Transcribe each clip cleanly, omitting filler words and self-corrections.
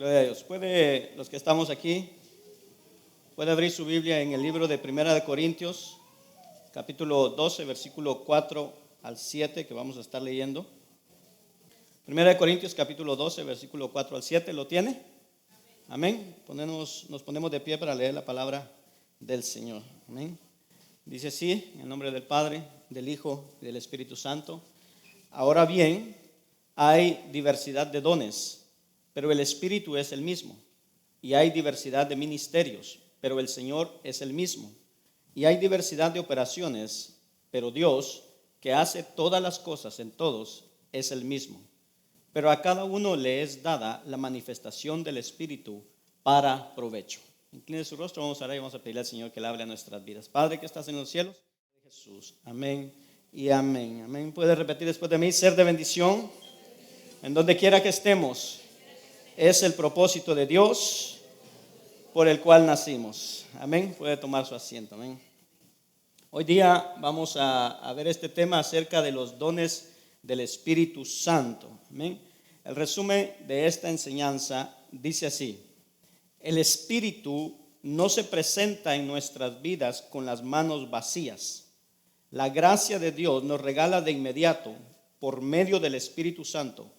Gloria a Dios. Los que estamos aquí, puede abrir su Biblia en el libro de Primera de Corintios, capítulo 12, versículo 4 al 7, que vamos a estar leyendo. Primera de Corintios, capítulo 12, versículo 4 al 7, ¿lo tiene? Amén. Nos ponemos de pie para leer la palabra del Señor. Amén. Dice así, en el nombre del Padre, del Hijo y del Espíritu Santo. Ahora bien, hay diversidad de dones, pero el Espíritu es el mismo. Y hay diversidad de ministerios, pero el Señor es el mismo. Y hay diversidad de operaciones, pero Dios, que hace todas las cosas en todos, es el mismo. Pero a cada uno le es dada la manifestación del Espíritu para provecho. Incline su rostro, vamos a orar y vamos a pedirle al Señor que le hable a nuestras vidas. Padre que estás en los cielos, Jesús, amén y amén. Amén. Puede repetir después de mí: ser de bendición en donde quiera que estemos. Es el propósito de Dios por el cual nacimos. Amén. Puede tomar su asiento. Amén. Hoy día vamos a ver este tema acerca de los dones del Espíritu Santo. Amén. El resumen de esta enseñanza dice así: el Espíritu no se presenta en nuestras vidas con las manos vacías. La gracia de Dios nos regala de inmediato, por medio del Espíritu Santo.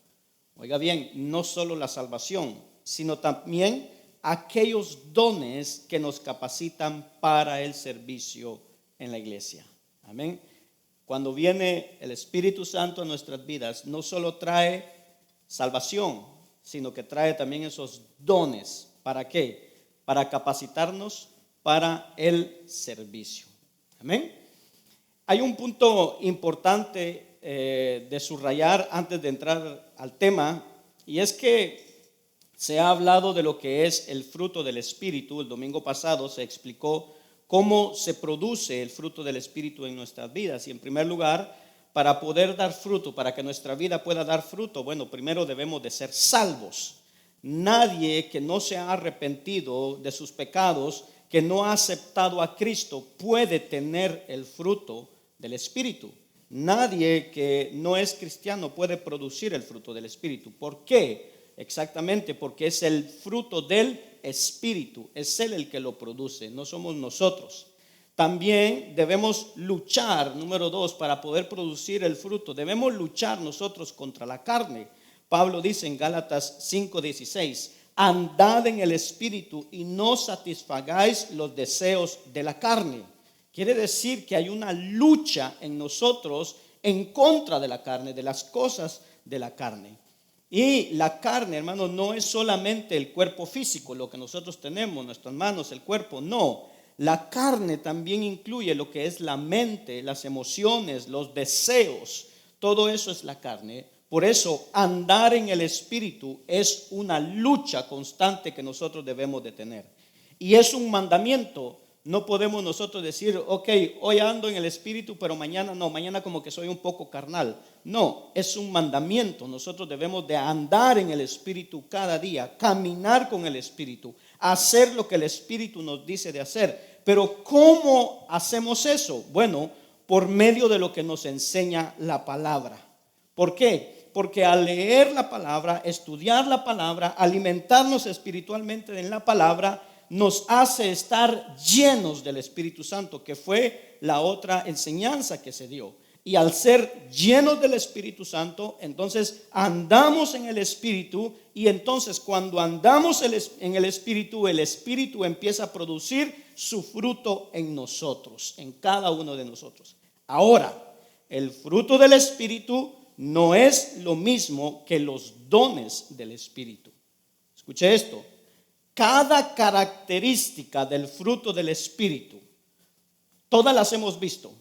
Oiga bien, no solo la salvación, sino también aquellos dones que nos capacitan para el servicio en la iglesia. Amén. Cuando viene el Espíritu Santo a nuestras vidas, no solo trae salvación, sino que trae también esos dones. ¿Para qué? Para capacitarnos para el servicio. Amén. Hay un punto importante de subrayar antes de entrar al tema, y es que se ha hablado de lo que es el fruto del Espíritu. El domingo pasado se explicó cómo se produce el fruto del Espíritu en nuestras vidas. Y en primer lugar, para poder dar fruto, para que nuestra vida pueda dar fruto, bueno, primero debemos de ser salvos. Nadie que no se ha arrepentido de sus pecados, que no ha aceptado a Cristo, puede tener el fruto del Espíritu. Nadie que no es cristiano puede producir el fruto del Espíritu. ¿Por qué? Exactamente porque es el fruto del Espíritu. Es Él el que lo produce, no somos nosotros. También debemos luchar, número 2, para poder producir el fruto. Debemos luchar nosotros contra la carne. Pablo dice en Gálatas 5:16: andad en el Espíritu y no satisfagáis los deseos de la carne. Quiere decir que hay una lucha en nosotros en contra de la carne, de las cosas de la carne. Y la carne, hermanos, no es solamente el cuerpo físico, lo que nosotros tenemos, nuestras manos, el cuerpo, no. La carne también incluye lo que es la mente, las emociones, los deseos. Todo eso es la carne. Por eso, andar en el Espíritu es una lucha constante que nosotros debemos de tener. Y es un mandamiento. No podemos nosotros decir, ok, hoy ando en el Espíritu, pero mañana no, mañana como que soy un poco carnal. No, es un mandamiento. Nosotros debemos de andar en el Espíritu cada día, caminar con el Espíritu, hacer lo que el Espíritu nos dice de hacer. Pero ¿cómo hacemos eso? Bueno, por medio de lo que nos enseña la palabra. ¿Por qué? Porque al leer la palabra, estudiar la palabra, alimentarnos espiritualmente en la palabra, nos hace estar llenos del Espíritu Santo, que fue la otra enseñanza que se dio. Y al ser llenos del Espíritu Santo, entonces andamos en el Espíritu, y entonces cuando andamos en el Espíritu empieza a producir su fruto en nosotros, en cada uno de nosotros. Ahora, el fruto del Espíritu no es lo mismo que los dones del Espíritu. Escuche esto. Cada característica del fruto del Espíritu, todas las hemos visto.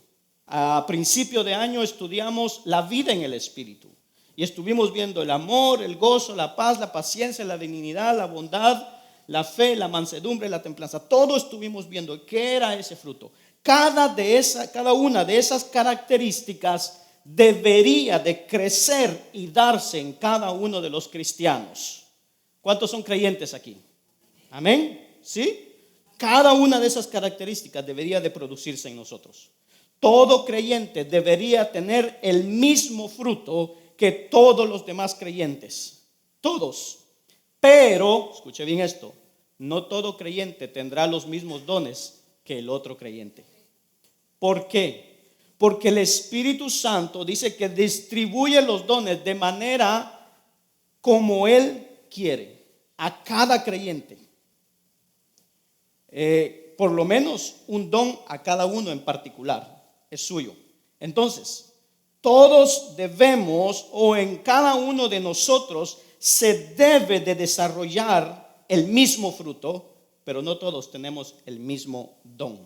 A principio de año estudiamos la vida en el Espíritu y estuvimos viendo el amor, el gozo, la paz, la paciencia, la benignidad, la bondad, la fe, la mansedumbre, la templanza. Todo estuvimos viendo qué era ese fruto. Cada una de esas características debería de crecer y darse en cada uno de los cristianos. ¿Cuántos son creyentes aquí? Amén. ¿Sí? Cada una de esas características debería de producirse en nosotros. Todo creyente debería tener el mismo fruto que todos los demás creyentes. Todos. Pero, escuche bien esto, no todo creyente tendrá los mismos dones que el otro creyente. ¿Por qué? Porque el Espíritu Santo dice que distribuye los dones de manera como Él quiere a cada creyente. Por lo menos un don a cada uno en particular es suyo. Entonces, todos debemos, o en cada uno de nosotros se debe de desarrollar el mismo fruto, pero no todos tenemos el mismo don.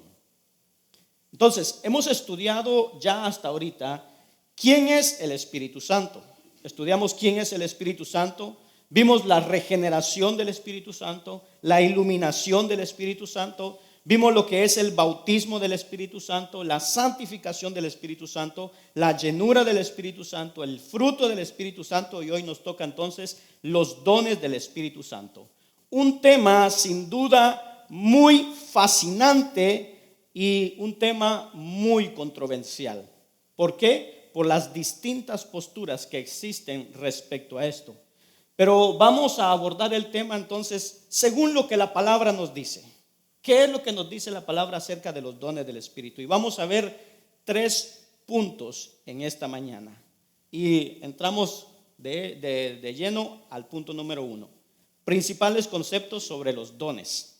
Entonces, hemos estudiado ya hasta ahorita quién es el Espíritu Santo. Estudiamos quién es el Espíritu Santo. Vimos la regeneración del Espíritu Santo, la iluminación del Espíritu Santo. Vimos lo que es el bautismo del Espíritu Santo, la santificación del Espíritu Santo, la llenura del Espíritu Santo, el fruto del Espíritu Santo, y hoy nos toca entonces los dones del Espíritu Santo. Un tema sin duda muy fascinante y un tema muy controversial. ¿Por qué? Por las distintas posturas que existen respecto a esto. Pero vamos a abordar el tema entonces según lo que la palabra nos dice. ¿Qué es lo que nos dice la palabra acerca de los dones del Espíritu? Y vamos a ver 3 puntos en esta mañana. Y entramos de lleno al punto número 1. Principales conceptos sobre los dones.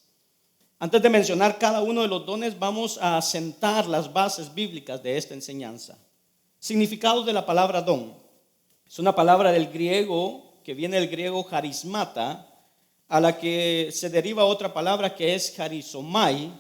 Antes de mencionar cada uno de los dones, vamos a sentar las bases bíblicas de esta enseñanza. Significado de la palabra don. Es una palabra del griego que viene del griego charismata, a la que se deriva otra palabra que es charizomai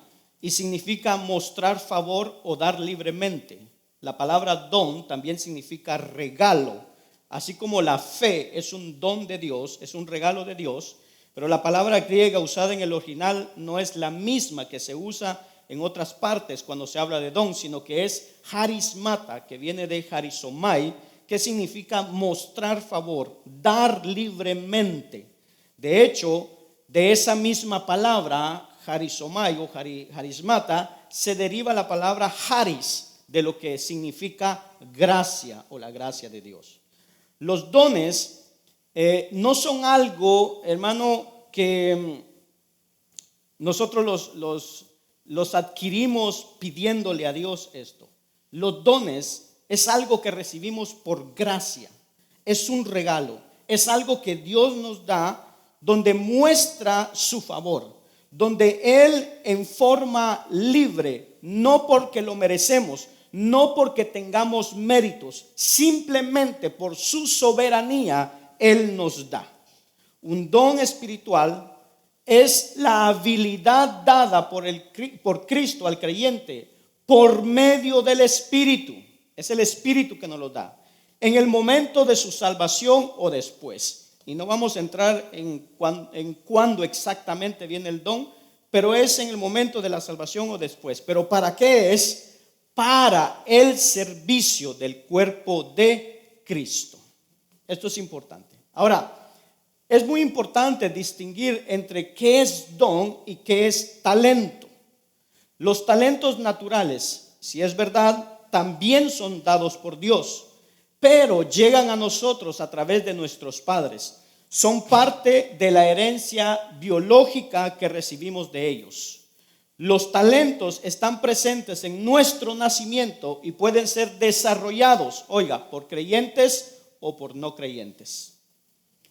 y significa mostrar favor o dar libremente. La palabra don también significa regalo, así como la fe es un don de Dios, es un regalo de Dios, pero la palabra griega usada en el original no es la misma que se usa en otras partes cuando se habla de don, sino que es charismata, que viene de charizomai, que significa mostrar favor, dar libremente. De hecho, de esa misma palabra, charizomai o charismata, se deriva la palabra charis, de lo que significa gracia o la gracia de Dios. Los dones no son algo, hermano, que nosotros los adquirimos pidiéndole a Dios esto. Los dones es algo que recibimos por gracia, es un regalo, es algo que Dios nos da, donde muestra su favor, donde Él en forma libre, no porque lo merecemos, no porque tengamos méritos, simplemente por su soberanía, Él nos da. Un don espiritual es la habilidad dada por Cristo al creyente por medio del Espíritu. Es el Espíritu que nos lo da, en el momento de su salvación o después. Y no vamos a entrar en cuándo exactamente viene el don, pero es en el momento de la salvación o después. ¿Pero para qué es? Para el servicio del cuerpo de Cristo. Esto es importante. Ahora, es muy importante distinguir entre qué es don y qué es talento. Los talentos naturales, si es verdad, también son dados por Dios, pero llegan a nosotros a través de nuestros padres. Son parte de la herencia biológica que recibimos de ellos. Los talentos están presentes en nuestro nacimiento y pueden ser desarrollados, oiga, por creyentes o por no creyentes.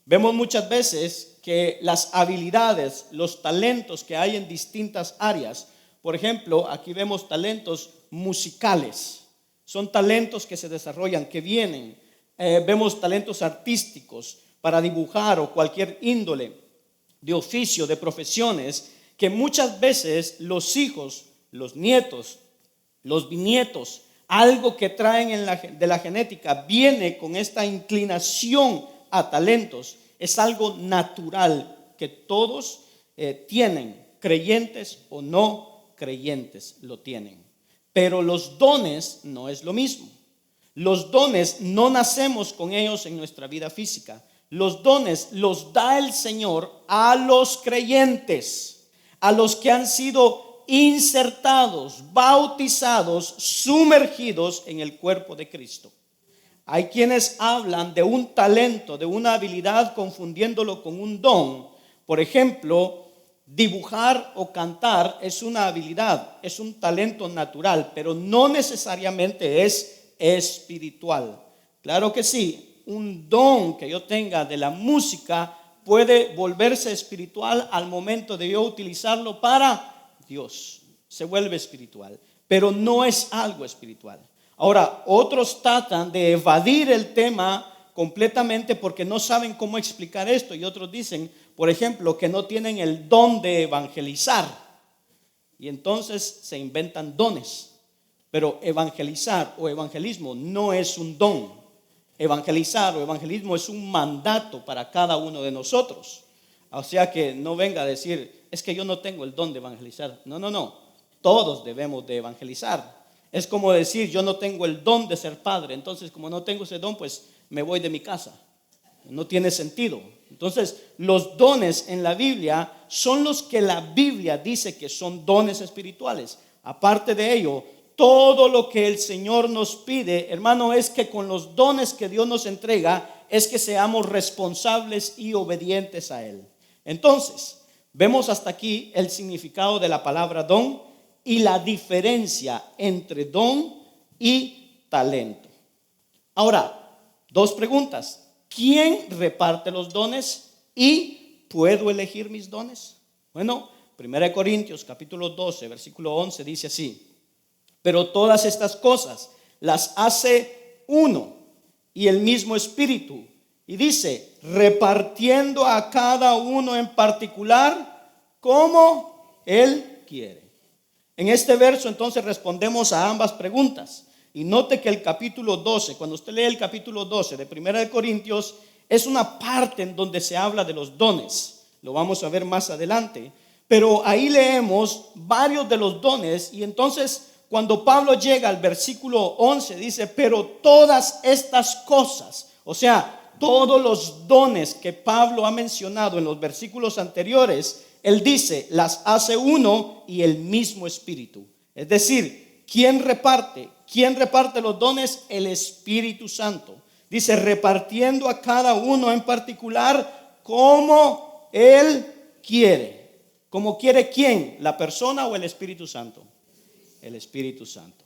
Vemos muchas veces que las habilidades, los talentos que hay en distintas áreas, por ejemplo, aquí vemos talentos musicales. Son talentos que se desarrollan, que vienen. Vemos talentos artísticos para dibujar o cualquier índole de oficio, de profesiones, que muchas veces los hijos, los nietos, los bisnietos, algo que traen de la genética, viene con esta inclinación a talentos. Es algo natural que todos tienen, creyentes o no creyentes lo tienen. Pero los dones no es lo mismo. Los dones no nacemos con ellos en nuestra vida física. Los dones los da el Señor a los creyentes, a los que han sido insertados, bautizados, sumergidos en el cuerpo de Cristo. Hay quienes hablan de un talento, de una habilidad, confundiéndolo con un don, Por ejemplo, dibujar o cantar es una habilidad, es un talento natural, pero no necesariamente es espiritual. Claro que sí, un don que yo tenga de la música puede volverse espiritual al momento de yo utilizarlo para Dios. Se vuelve espiritual, pero no es algo espiritual. Ahora, otros tratan de evadir el tema completamente porque no saben cómo explicar esto, y otros dicen, por ejemplo, que no tienen el don de evangelizar, y entonces se inventan dones. Pero evangelizar o evangelismo no es un don. Evangelizar o evangelismo es un mandato para cada uno de nosotros. O sea que no venga a decir, es que yo no tengo el don de evangelizar. No. Todos debemos de evangelizar. Es como decir, yo no tengo el don de ser padre, entonces como no tengo ese don, pues me voy de mi casa. No tiene sentido. Entonces, los dones en la Biblia son los que la Biblia dice que son dones espirituales. Aparte de ello, todo lo que el Señor nos pide, hermano, es que con los dones que Dios nos entrega, es que seamos responsables y obedientes a Él. Entonces, vemos hasta aquí el significado de la palabra don y la diferencia entre don y talento. Ahora, dos preguntas. ¿Quién reparte los dones y puedo elegir mis dones? Bueno, 1 Corintios capítulo 12, versículo 11 dice así: pero todas estas cosas las hace uno y el mismo Espíritu. Y dice, repartiendo a cada uno en particular como Él quiere. En este verso entonces respondemos a ambas preguntas. Y note que el capítulo 12, cuando usted lee el capítulo 12 de 1 Corintios, es una parte en donde se habla de los dones. Lo vamos a ver más adelante. Pero ahí leemos varios de los dones, y entonces cuando Pablo llega al versículo 11 dice, pero todas estas cosas, o sea, todos los dones que Pablo ha mencionado en los versículos anteriores, él dice, las hace uno y el mismo Espíritu. Es decir, ¿quién reparte? ¿Quién reparte los dones? El Espíritu Santo. Dice, repartiendo a cada uno en particular como Él quiere. ¿Cómo quiere quién? ¿La persona o el Espíritu Santo? El Espíritu Santo.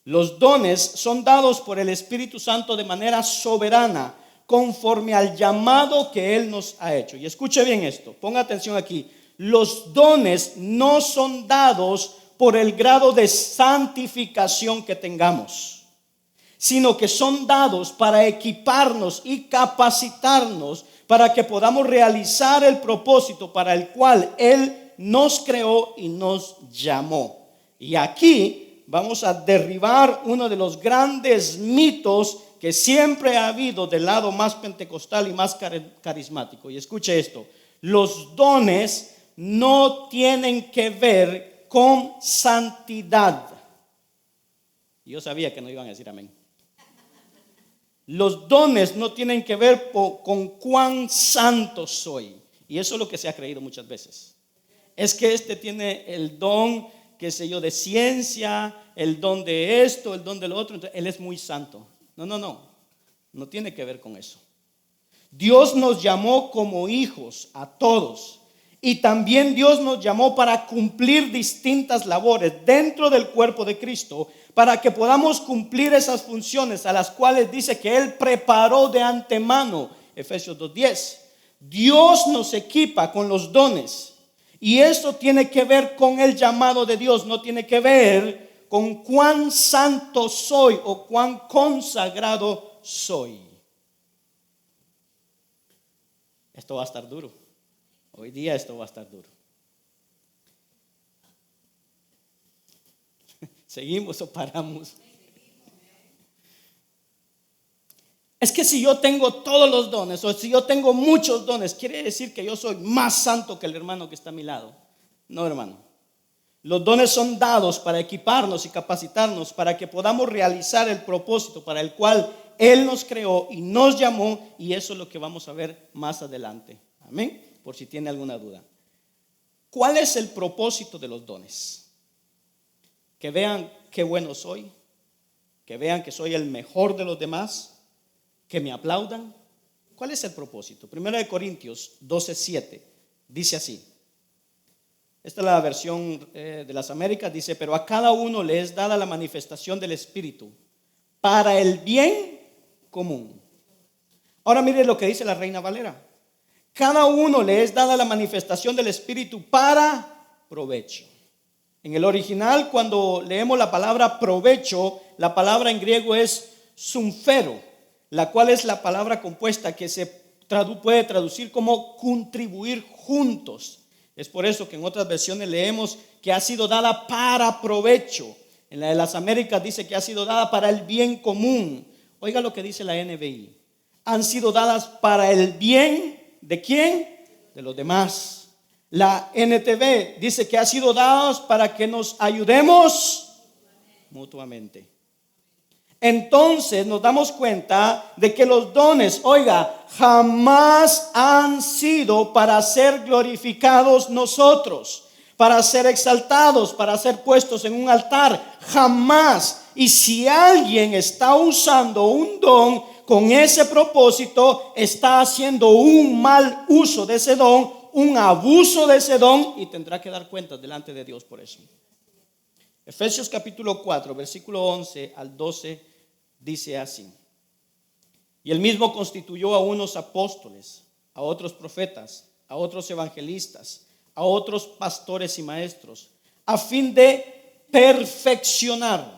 Los dones son dados por el Espíritu Santo de manera soberana, conforme al llamado que Él nos ha hecho. Y escuche bien esto, ponga atención aquí. Los dones no son dados por el grado de santificación que tengamos, sino que son dados para equiparnos y capacitarnos para que podamos realizar el propósito para el cual Él nos creó y nos llamó. Y aquí vamos a derribar uno de los grandes mitos que siempre ha habido del lado más pentecostal y más carismático. Y escuche esto, los dones no tienen que ver con santidad. Yo sabía que no iban a decir amén. Los dones no tienen que ver con cuán santo soy. Y eso es lo que se ha creído muchas veces. Es que este tiene el don, qué sé yo, de ciencia, el don de esto, el don de lo otro, entonces él es muy santo. No tiene que ver con eso. Dios nos llamó como hijos a todos, y también Dios nos llamó para cumplir distintas labores dentro del cuerpo de Cristo, para que podamos cumplir esas funciones a las cuales dice que Él preparó de antemano. Efesios 2:10. Dios nos equipa con los dones, y eso tiene que ver con el llamado de Dios, no tiene que ver con cuán santo soy o cuán consagrado soy. Esto va a estar duro. Hoy día esto va a estar duro. ¿Seguimos o paramos? Es que si yo tengo todos los dones, o si yo tengo muchos dones, ¿quiere decir que yo soy más santo que el hermano que está a mi lado? No, hermano. Los dones son dados para equiparnos y capacitarnos para que podamos realizar el propósito para el cual Él nos creó y nos llamó, y eso es lo que vamos a ver más adelante. Amén. Por si tiene alguna duda. ¿Cuál es el propósito de los dones? Que vean qué bueno soy, que vean que soy el mejor de los demás, que me aplaudan. ¿Cuál es el propósito? 1 Corintios 12:7 Dice así. Esta es la versión de las Américas. Dice: pero a cada uno le es dada la manifestación del Espíritu para el bien común. Ahora mire lo que dice la Reina Valera. Cada uno le es dada la manifestación del Espíritu para provecho. En el original, cuando leemos la palabra provecho, la palabra en griego es sumfero, la cual es la palabra compuesta que se puede traducir como contribuir juntos. Es por eso que en otras versiones leemos que ha sido dada para provecho. En la de las Américas dice que ha sido dada para el bien común. Oiga lo que dice la NBI. Han sido dadas para el bien ¿de quién? De los demás. La NTV dice que ha sido dadas para que nos ayudemos mutuamente. Entonces nos damos cuenta de que los dones, oiga, jamás han sido para ser glorificados nosotros, para ser exaltados, para ser puestos en un altar, jamás. Y si alguien está usando un don con ese propósito, está haciendo un mal uso de ese don, un abuso de ese don, y tendrá que dar cuentas delante de Dios por eso. Efesios capítulo 4, versículo 11 al 12 dice así: y él mismo constituyó a unos apóstoles, a otros profetas, a otros evangelistas, a otros pastores y maestros, a fin de perfeccionar.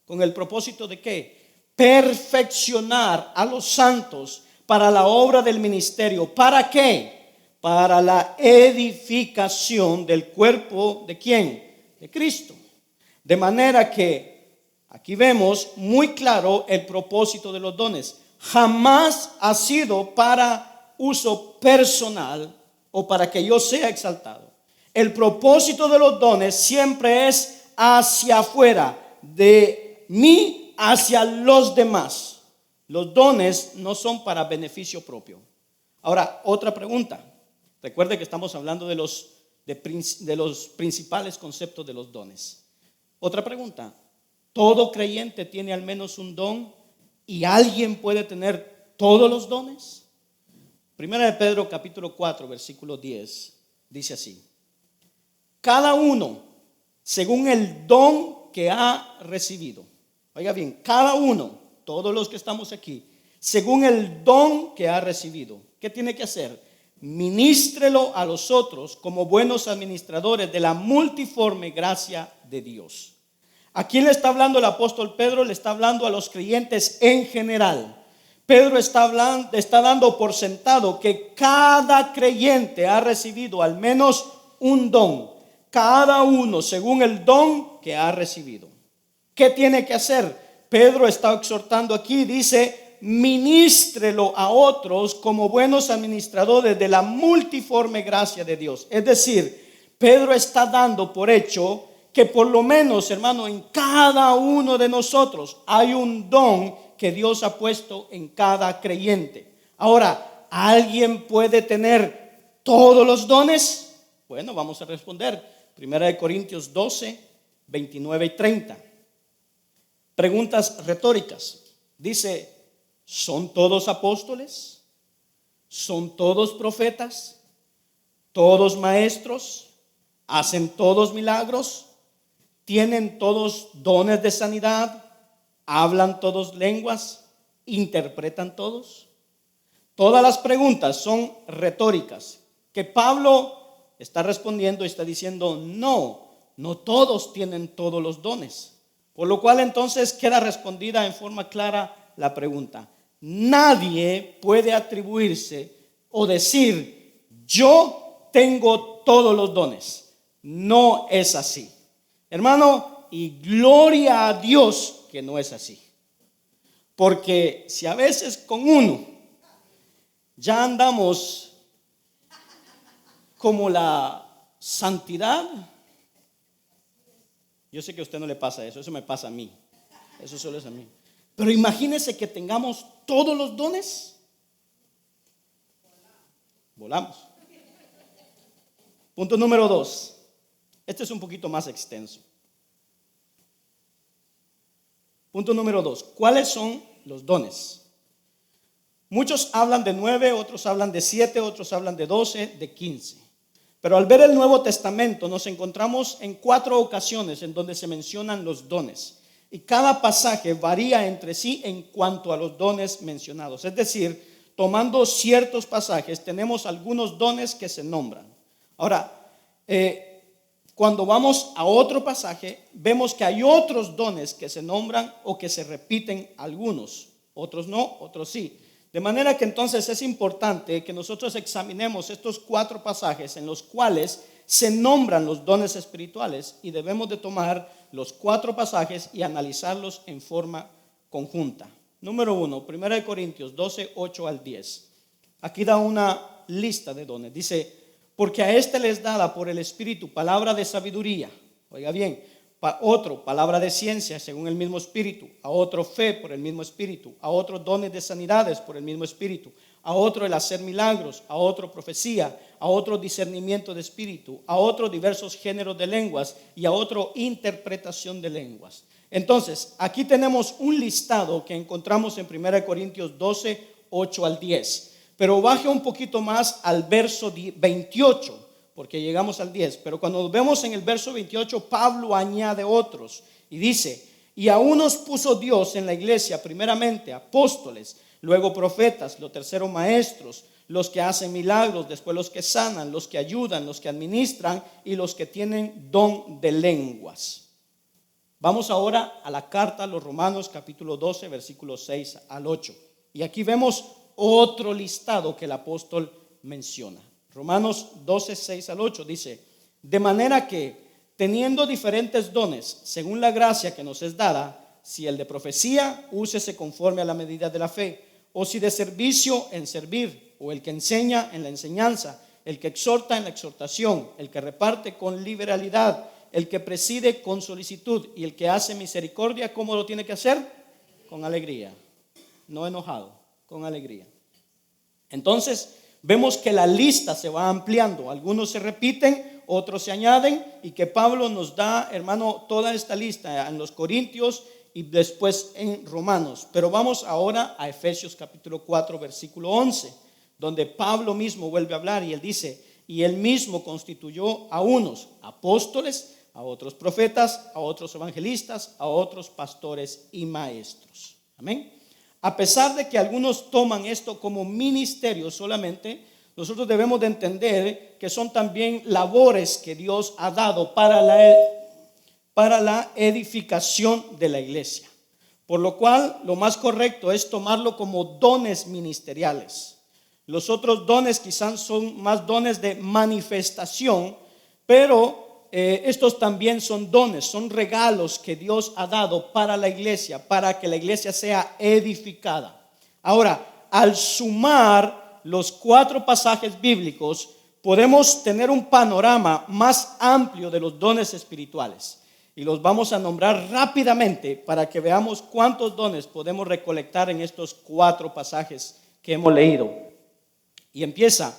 ¿Con el propósito de qué? Perfeccionar a los santos para la obra del ministerio. ¿Para qué? Para la edificación del cuerpo ¿de quién? De Cristo. De manera que aquí vemos muy claro el propósito de los dones. Jamás ha sido para uso personal o para que yo sea exaltado. El propósito de los dones siempre es hacia afuera, de mí hacia los demás. Los dones no son para beneficio propio. Ahora, otra pregunta. Recuerde que estamos hablando de los principales conceptos de los dones. Otra pregunta: ¿todo creyente tiene al menos un don y alguien puede tener todos los dones? Primera de Pedro capítulo 4 versículo 10 dice así: cada uno según el don que ha recibido. Oiga bien, cada uno, todos los que estamos aquí, según el don que ha recibido. ¿Qué tiene que hacer? Ministrelo a los otros como buenos administradores de la multiforme gracia de Dios. ¿A quién le está hablando el apóstol Pedro? Le está hablando a los creyentes en general. Pedro está dando por sentado que cada creyente ha recibido al menos un don. Cada uno según el don que ha recibido. ¿Qué tiene que hacer? Pedro está exhortando aquí, dice: ministrelo a otros como buenos administradores de la multiforme gracia de Dios. Es decir, Pedro está dando por hecho que por lo menos, hermano, en cada uno de nosotros hay un don que Dios ha puesto en cada creyente. Ahora, ¿alguien puede tener todos los dones? Bueno, vamos a responder. Primera de Corintios 12, 29 y 30. Preguntas retóricas. Dice: ¿son todos apóstoles? ¿Son todos profetas? ¿Todos maestros? ¿Hacen todos milagros? ¿Tienen todos dones de sanidad? ¿Hablan todos lenguas? ¿Interpretan todos? Todas las preguntas son retóricas que Pablo está respondiendo y está diciendo: no todos tienen todos los dones. Por lo cual entonces queda respondida en forma clara la pregunta. Nadie puede atribuirse o decir: yo tengo todos los dones. No es así, hermano, y gloria a Dios que no es así. Porque si a veces con uno ya andamos como la santidad, yo sé que a usted no le pasa eso me pasa a mí, eso solo es a mí. Pero imagínese que tengamos todos los dones, volamos. Punto número 2. Este es un poquito más extenso. Punto número 2. ¿Cuáles son los dones? Muchos hablan de 9, otros hablan de 7, otros hablan de 12, de 15. Pero al ver el Nuevo Testamento nos encontramos en 4 ocasiones en donde se mencionan los dones. Y cada pasaje varía entre sí en cuanto a los dones mencionados. Es decir, tomando ciertos pasajes tenemos algunos dones que se nombran. Ahora, cuando vamos a otro pasaje, vemos que hay otros dones que se nombran o que se repiten algunos. Otros no, otros sí. De manera que entonces es importante que nosotros examinemos estos 4 pasajes en los cuales se nombran los dones espirituales y debemos de tomar los 4 pasajes y analizarlos en forma conjunta. Número 1, 1 Corintios 12, 8 al 10. Aquí da una lista de dones. Dice, porque a este les dada por el Espíritu palabra de sabiduría. Oiga bien. Otro, palabra de ciencia según el mismo Espíritu, a otro fe por el mismo Espíritu, a otro dones de sanidades por el mismo Espíritu, a otro el hacer milagros, a otro profecía, a otro discernimiento de espíritu, a otro diversos géneros de lenguas y a otro interpretación de lenguas. Entonces, aquí tenemos un listado que encontramos en 1 Corintios 12, 8 al 10, pero baje un poquito más al verso 28. Porque llegamos al 10, pero cuando nos vemos en el verso 28, Pablo añade otros y dice, y a unos puso Dios en la iglesia, primeramente apóstoles, luego profetas, lo tercero maestros, los que hacen milagros, después los que sanan, los que ayudan, los que administran y los que tienen don de lenguas. Vamos ahora a la carta a los Romanos capítulo 12, versículos 6 al 8. Y aquí vemos otro listado que el apóstol menciona. Romanos 12, 6 al 8 dice, de manera que teniendo diferentes dones, según la gracia que nos es dada, si el de profecía, úsese conforme a la medida de la fe, o si de servicio, en servir, o el que enseña, en la enseñanza, el que exhorta, en la exhortación, el que reparte con liberalidad, el que preside con solicitud y el que hace misericordia, ¿cómo lo tiene que hacer? Con alegría, no enojado, con alegría. Entonces, vemos que la lista se va ampliando, algunos se repiten, otros se añaden y que Pablo nos da, hermano, toda esta lista en los Corintios y después en Romanos. Pero vamos ahora a Efesios capítulo 4, versículo 11, donde Pablo mismo vuelve a hablar y él dice, y él mismo constituyó a unos apóstoles, a otros profetas, a otros evangelistas, a otros pastores y maestros. Amén. A pesar de que algunos toman esto como ministerio solamente, nosotros debemos de entender que son también labores que Dios ha dado para la edificación de la iglesia. Por lo cual, lo más correcto es tomarlo como dones ministeriales. Los otros dones quizás son más dones de manifestación, pero estos también son dones, son regalos que Dios ha dado para la iglesia, para que la iglesia sea edificada. Ahora, al sumar los 4 pasajes bíblicos, podemos tener un panorama más amplio de los dones espirituales. Y los vamos a nombrar rápidamente para que veamos cuántos dones podemos recolectar en estos 4 pasajes que hemos leído. Y empieza,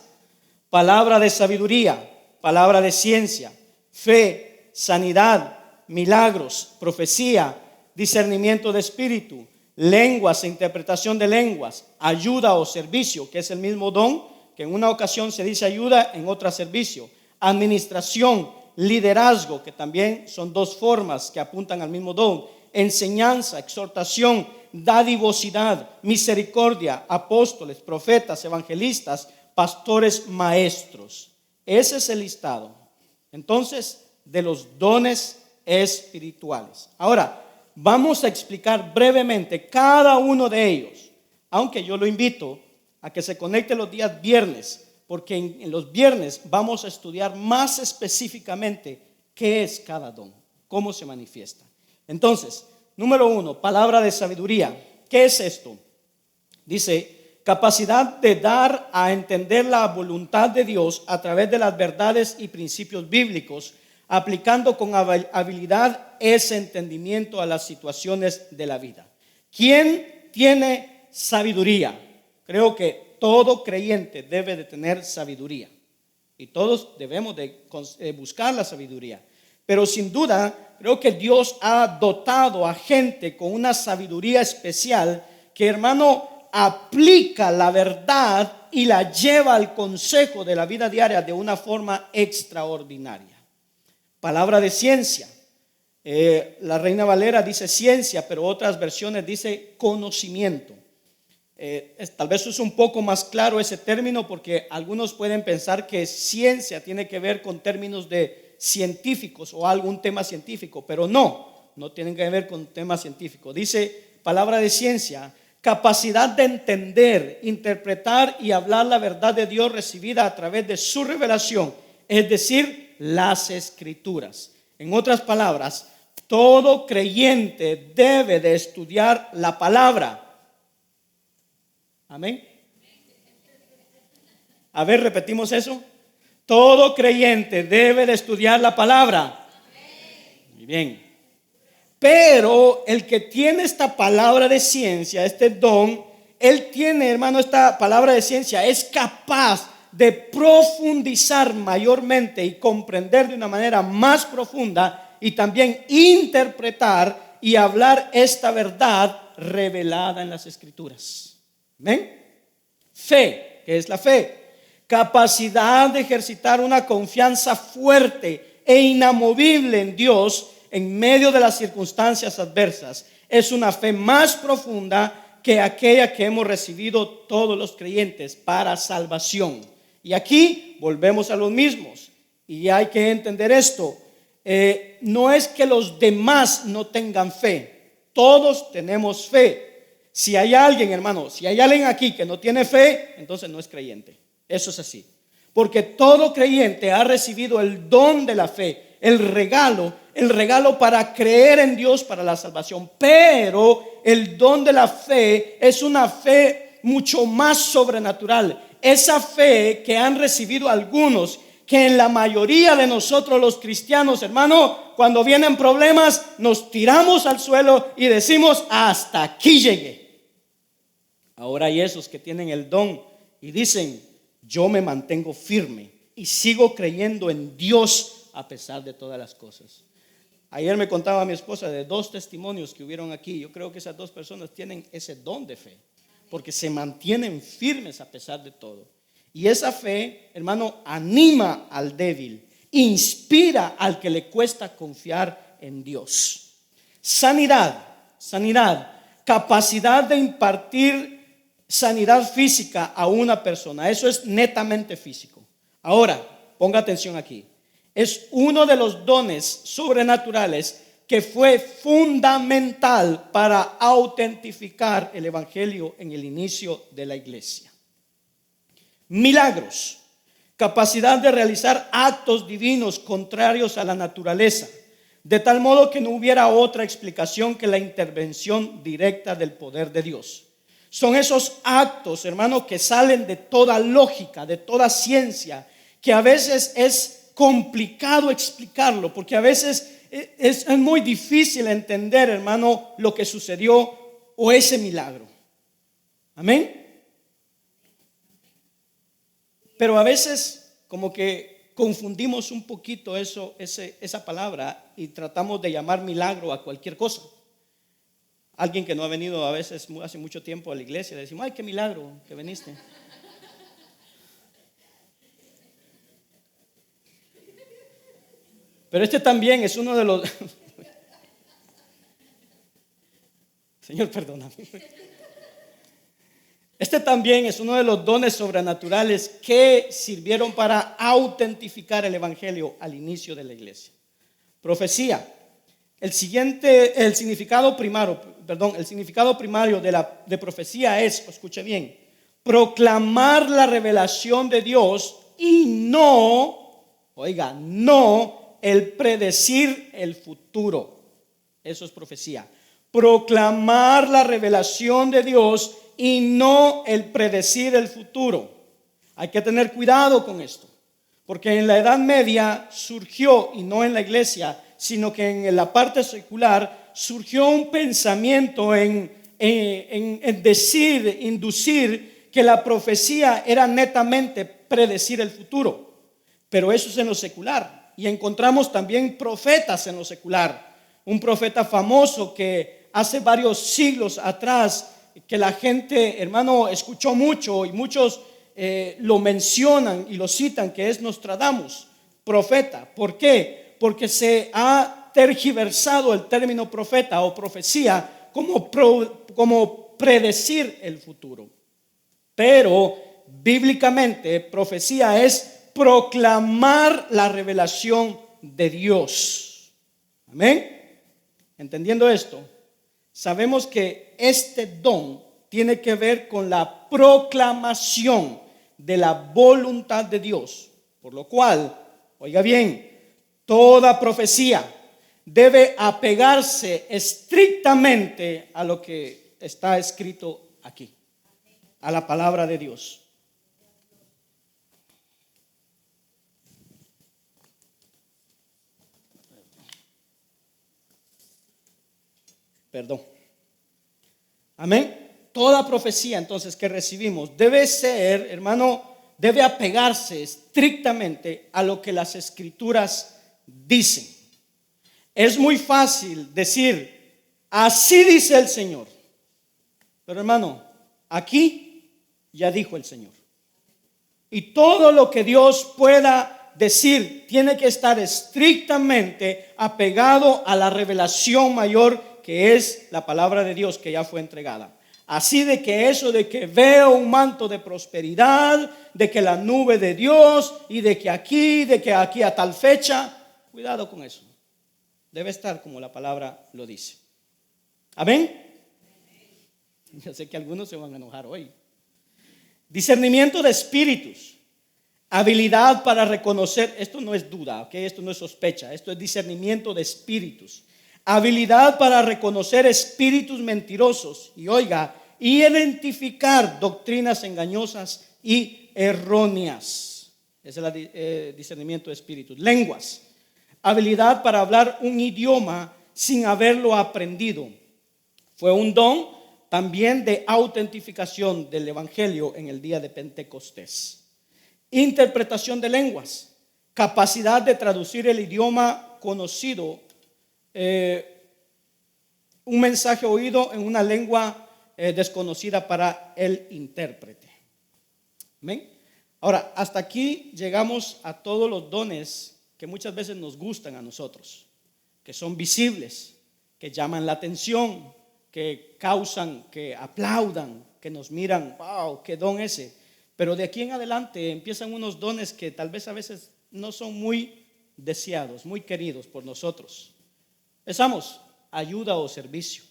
palabra de sabiduría, palabra de ciencia, fe, sanidad, milagros, profecía, discernimiento de espíritu, lenguas e interpretación de lenguas, ayuda o servicio, que es el mismo don, que en una ocasión se dice ayuda, en otra servicio, administración, liderazgo, que también son 2 formas que apuntan al mismo don, enseñanza, exhortación, dadivosidad, misericordia, apóstoles, profetas, evangelistas, pastores, maestros. Ese es el listado. Entonces, de los dones espirituales. Ahora, vamos a explicar brevemente cada uno de ellos, aunque yo lo invito a que se conecte los días viernes, porque en los viernes vamos a estudiar más específicamente qué es cada don, cómo se manifiesta. Entonces, número 1, palabra de sabiduría. ¿Qué es esto? Dice, capacidad de dar a entender la voluntad de Dios a través de las verdades y principios bíblicos, aplicando con habilidad ese entendimiento a las situaciones de la vida. ¿Quién tiene sabiduría? Creo que todo creyente debe de tener sabiduría y todos debemos de buscar la sabiduría. Pero sin duda, creo que Dios ha dotado a gente con una sabiduría especial que, hermano, aplica la verdad y la lleva al consejo de la vida diaria de una forma extraordinaria. Palabra de ciencia. La Reina Valera dice ciencia, pero otras versiones dice conocimiento. Tal vez es un poco más claro ese término, porque algunos pueden pensar que ciencia tiene que ver con términos de científicos o algún tema científico, pero no tienen que ver con temas científicos. Dice palabra de ciencia: capacidad de entender, interpretar y hablar la verdad de Dios recibida a través de su revelación, es decir, las Escrituras. En otras palabras, todo creyente debe de estudiar la palabra. Amén. A ver, repetimos eso. Todo creyente debe de estudiar la palabra. Muy bien. Pero el que tiene esta palabra de ciencia, este don, él tiene, hermano, esta palabra de ciencia, es capaz de profundizar mayormente y comprender de una manera más profunda y también interpretar y hablar esta verdad revelada en las Escrituras. ¿Ven? Fe, ¿qué es la fe? Capacidad de ejercitar una confianza fuerte e inamovible en Dios en medio de las circunstancias adversas. Es una fe más profunda que aquella que hemos recibido todos los creyentes para salvación. Y aquí volvemos a los mismos, y hay que entender esto. No es que los demás no tengan fe, todos tenemos fe. Si hay alguien, hermano, si hay alguien aquí que no tiene fe, entonces no es creyente. Eso es así. Porque todo creyente ha recibido el don de la fe, el regalo para creer en Dios para la salvación. Pero el don de la fe es una fe mucho más sobrenatural. Esa fe que han recibido algunos, que en la mayoría de nosotros los cristianos, hermano, cuando vienen problemas, nos tiramos al suelo y decimos: hasta aquí llegué. Ahora hay esos que tienen el don y dicen: yo me mantengo firme y sigo creyendo en Dios a pesar de todas las cosas. Ayer me contaba mi esposa de 2 testimonios que hubieron aquí. Yo creo que esas 2 personas tienen ese don de fe, porque se mantienen firmes a pesar de todo. Y esa fe, hermano, anima al débil, inspira al que le cuesta confiar en Dios. Sanidad, capacidad de impartir sanidad física a una persona. Eso es netamente físico. Ahora, ponga atención aquí. Es uno de los dones sobrenaturales que fue fundamental para autentificar el evangelio en el inicio de la iglesia. Milagros, capacidad de realizar actos divinos contrarios a la naturaleza, de tal modo que no hubiera otra explicación que la intervención directa del poder de Dios. Son esos actos, hermano, que salen de toda lógica, de toda ciencia, que a veces es complicado explicarlo, porque a veces es muy difícil entender, hermano, lo que sucedió o ese milagro. Amén. Pero a veces como que confundimos un poquito esa palabra y tratamos de llamar milagro a cualquier cosa. Alguien que no ha venido a veces hace mucho tiempo a la iglesia, le decimos: ay, qué milagro que viniste. Pero este también es uno de los Señor, perdóname. Este también es uno de los dones sobrenaturales que sirvieron para autentificar el evangelio al inicio de la iglesia. Profecía. El significado primario de profecía es, escuche bien, proclamar la revelación de Dios y no el predecir el futuro. Eso es profecía. Proclamar la revelación de Dios y no el predecir el futuro. Hay que tener cuidado con esto, porque en la Edad Media surgió, y no en la iglesia, sino que en la parte secular surgió un pensamiento en inducir que la profecía era netamente predecir el futuro. Pero eso es en lo secular, y encontramos también profetas en lo secular. Un profeta famoso que hace varios siglos atrás que la gente, hermano, escuchó mucho y muchos lo mencionan y lo citan, que es Nostradamus, profeta. ¿Por qué? Porque se ha tergiversado el término profeta o profecía como predecir el futuro. Pero bíblicamente profecía es proclamar la revelación de Dios. Amén. Entendiendo esto, sabemos que este don tiene que ver con la proclamación de la voluntad de Dios, por lo cual, oiga bien, toda profecía debe apegarse estrictamente a lo que está escrito aquí, a la palabra de Dios. Perdón. Amén. Toda profecía entonces que recibimos debe ser, hermano, debe apegarse estrictamente a lo que las escrituras dicen. Es muy fácil decir, así dice el Señor. Pero hermano, aquí ya dijo el Señor. Y todo lo que Dios pueda decir tiene que estar estrictamente apegado a la revelación mayor, que es la palabra de Dios que ya fue entregada. Así de que eso de que veo un manto de prosperidad, de que la nube de Dios y de que aquí a tal fecha, cuidado con eso. Debe estar como la palabra lo dice. ¿Amén? Yo sé que algunos se van a enojar hoy. Discernimiento de espíritus. Habilidad para reconocer, esto no es duda, ¿ok? Esto no es sospecha, esto es discernimiento de espíritus. Habilidad para reconocer espíritus mentirosos y oiga, identificar doctrinas engañosas y erróneas. Ese es el discernimiento de espíritus. Lenguas. Habilidad para hablar un idioma sin haberlo aprendido. Fue un don también de autentificación del evangelio en el día de Pentecostés. Interpretación de lenguas. Capacidad de traducir el idioma conocido, un mensaje oído en una lengua desconocida para el intérprete. ¿Amén? Ahora, hasta aquí llegamos a todos los dones que muchas veces nos gustan a nosotros, que son visibles, que llaman la atención, que causan, que aplaudan, que nos miran, wow, qué don ese. Pero de aquí en adelante empiezan unos dones que tal vez a veces no son muy deseados, muy queridos por nosotros. Empezamos, ayuda o servicio.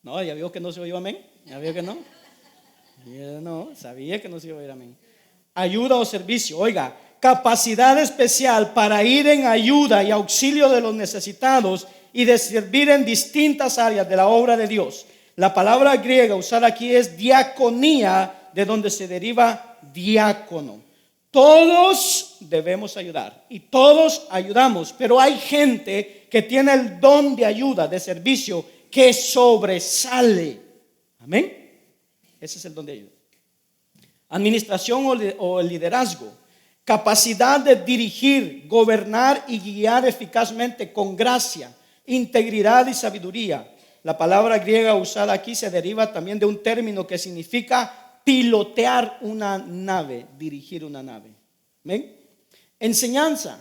No, ya vio que no se oyó amén. Ya vio que no. Ya no, sabía que no se iba a oír amén. Ayuda o servicio, oiga, capacidad especial para ir en ayuda y auxilio de los necesitados y de servir en distintas áreas de la obra de Dios. La palabra griega usada aquí es diaconía, de donde se deriva diácono. Todos debemos ayudar y todos ayudamos, pero hay gente que tiene el don de ayuda, de servicio, que sobresale. Amén. Ese es el don de ayuda. Administración o liderazgo. Capacidad de dirigir, gobernar y guiar eficazmente con gracia, integridad y sabiduría. La palabra griega usada aquí se deriva también de un término que significa pilotear una nave, dirigir una nave. ¿Ven? Enseñanza,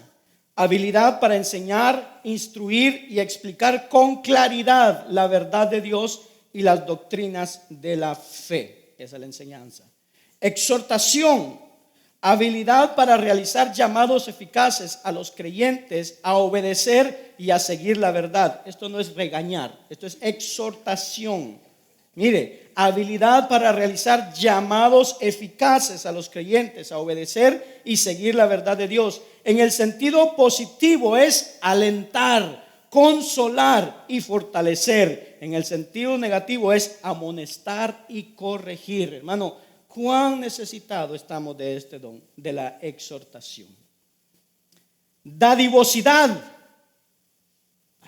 habilidad para enseñar, instruir y explicar con claridad la verdad de Dios y las doctrinas de la fe. Esa es la enseñanza. Exhortación, habilidad para realizar llamados eficaces a los creyentes a obedecer y a seguir la verdad. Esto no es regañar, esto es exhortación. Mire, habilidad para realizar llamados eficaces a los creyentes a obedecer y seguir la verdad de Dios. En el sentido positivo es alentar, consolar y fortalecer. En el sentido negativo es amonestar y corregir. Hermano, ¿cuán necesitados estamos de este don, de la exhortación? Dadivosidad.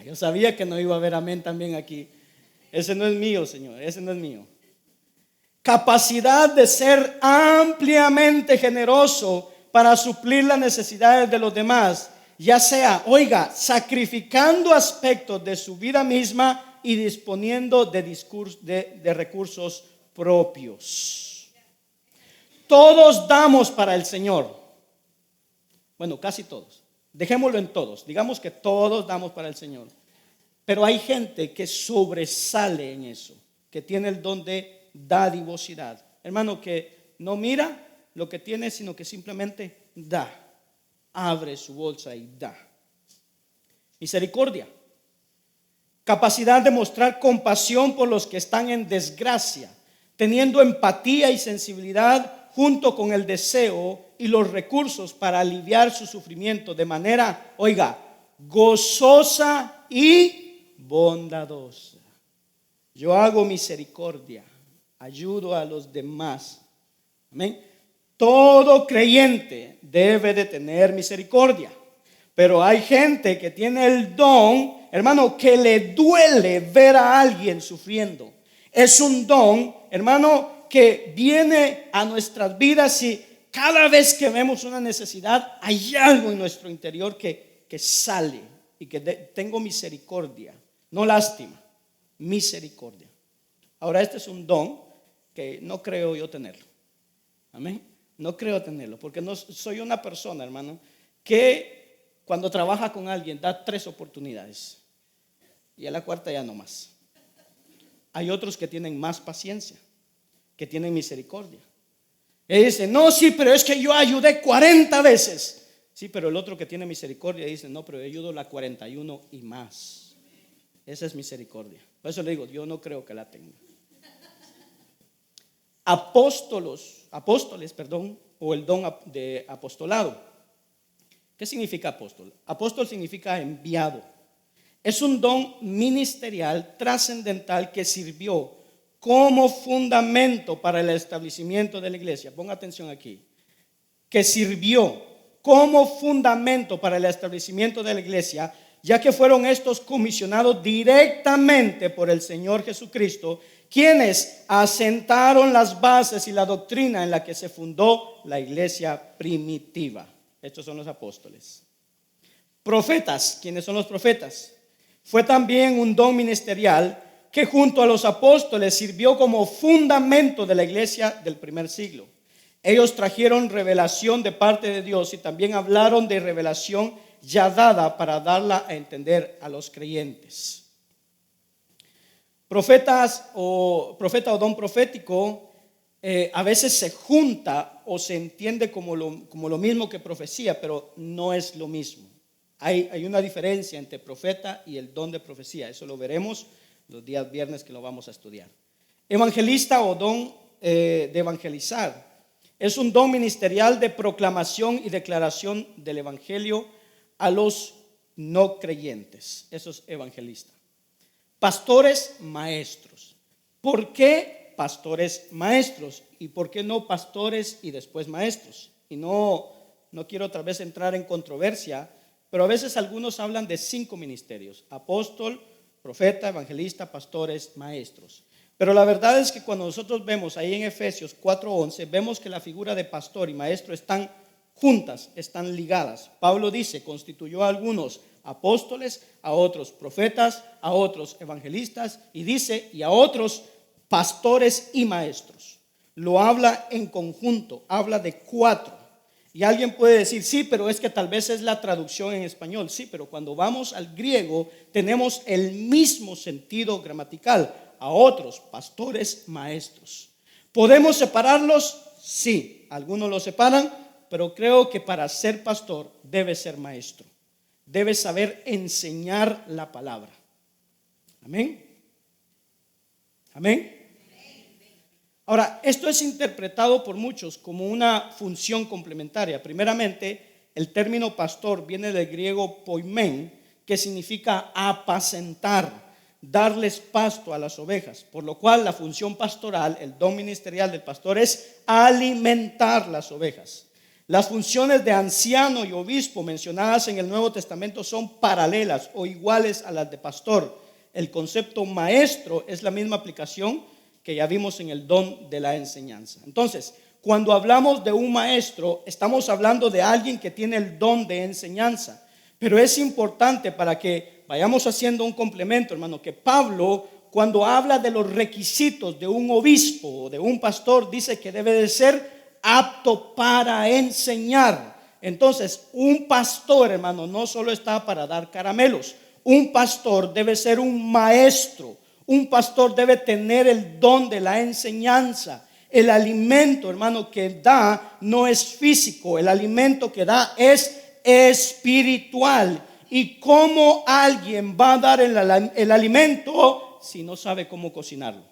Yo sabía que no iba a haber amén también aquí. Ese no es mío, Señor, ese no es mío. Capacidad de ser ampliamente generoso para suplir las necesidades de los demás, ya sea, oiga, sacrificando aspectos de su vida misma y disponiendo de recursos propios. Todos damos para el Señor. Bueno, casi todos. Dejémoslo en todos. Digamos que todos damos para el Señor. Pero hay gente que sobresale en eso, que tiene el don de dadivosidad. Hermano, que no mira lo que tiene, sino que simplemente da. Abre su bolsa y da. Misericordia. Capacidad de mostrar compasión por los que están en desgracia, teniendo empatía y sensibilidad junto con el deseo y los recursos para aliviar su sufrimiento de manera, oiga, gozosa y bondadosa. Yo hago misericordia, ayudo a los demás. Amén. Todo creyente debe de tener misericordia, pero hay gente que tiene el don, hermano, que le duele ver a alguien sufriendo. Es un don, hermano, que viene a nuestras vidas y cada vez que vemos una necesidad, hay algo en nuestro interior que sale y que tengo misericordia, no lástima, misericordia. Ahora, este es un don que no creo yo tenerlo. Amén. No creo tenerlo, porque no soy una persona, hermano, que cuando trabaja con alguien da 3 oportunidades y a la cuarta ya no más. Hay otros que tienen más paciencia, que tienen misericordia. Y dicen, no, sí, pero es que yo ayudé 40 veces. Sí, pero el otro que tiene misericordia dice, no, pero yo ayudo la 41 y más. Esa es misericordia. Por eso le digo, yo no creo que la tenga. Apóstoles, o el don de apostolado. ¿Qué significa apóstol? Apóstol significa enviado. Es un don ministerial trascendental que sirvió como fundamento para el establecimiento de la iglesia. Ponga atención aquí. Que sirvió como fundamento para el establecimiento de la iglesia, ya que fueron estos comisionados directamente por el Señor Jesucristo, quienes asentaron las bases y la doctrina en la que se fundó la iglesia primitiva. Estos son los apóstoles. Profetas, ¿quiénes son los profetas? Fue también un don ministerial que junto a los apóstoles sirvió como fundamento de la iglesia del primer siglo. Ellos trajeron revelación de parte de Dios y también hablaron de revelación ya dada para darla a entender a los creyentes. Profeta o don profético a veces se junta o se entiende como lo mismo que profecía, pero no es lo mismo. Hay una diferencia entre profeta y el don de profecía. Eso lo veremos los días viernes que lo vamos a estudiar. Evangelista o don de evangelizar es un don ministerial de proclamación y declaración del evangelio a los no creyentes. Eso es evangelista. Pastores maestros. ¿Por qué pastores maestros? ¿Y por qué no pastores y después maestros? Y no quiero otra vez entrar en controversia, pero a veces algunos hablan de 5 ministerios: apóstol, profeta, evangelista, pastores, maestros. Pero la verdad es que cuando nosotros vemos ahí en Efesios 4:11, vemos que la figura de pastor y maestro están juntas, están ligadas. Pablo dice, constituyó a algunos apóstoles, a otros profetas, a otros evangelistas, y dice, y a otros pastores y maestros. Lo habla en conjunto, habla de 4. Y alguien puede decir, sí, pero es que tal vez es la traducción en español. Sí, pero cuando vamos al griego tenemos el mismo sentido gramatical. A otros pastores, maestros. ¿Podemos separarlos? Sí, algunos los separan, pero creo que para ser pastor debe ser maestro. Debe saber enseñar la palabra. Amén. Amén. Ahora, esto es interpretado por muchos como una función complementaria. Primeramente, el término pastor viene del griego poimen, que significa apacentar, darles pasto a las ovejas, por lo cual la función pastoral, el don ministerial del pastor es alimentar las ovejas. Las funciones de anciano y obispo mencionadas en el Nuevo Testamento son paralelas o iguales a las de pastor. El concepto maestro es la misma aplicación que ya vimos en el don de la enseñanza. Entonces, cuando hablamos de un maestro, estamos hablando de alguien que tiene el don de enseñanza. Pero es importante para que vayamos haciendo un complemento, hermano, que Pablo, cuando habla de los requisitos de un obispo o de un pastor, dice que debe de ser apto para enseñar. Entonces, un pastor, hermano, no solo está para dar caramelos. Un pastor debe ser un maestro. Un pastor debe tener el don de la enseñanza. El alimento, hermano, que da no es físico. El alimento que da es espiritual. ¿Y cómo alguien va a dar el alimento si no sabe cómo cocinarlo?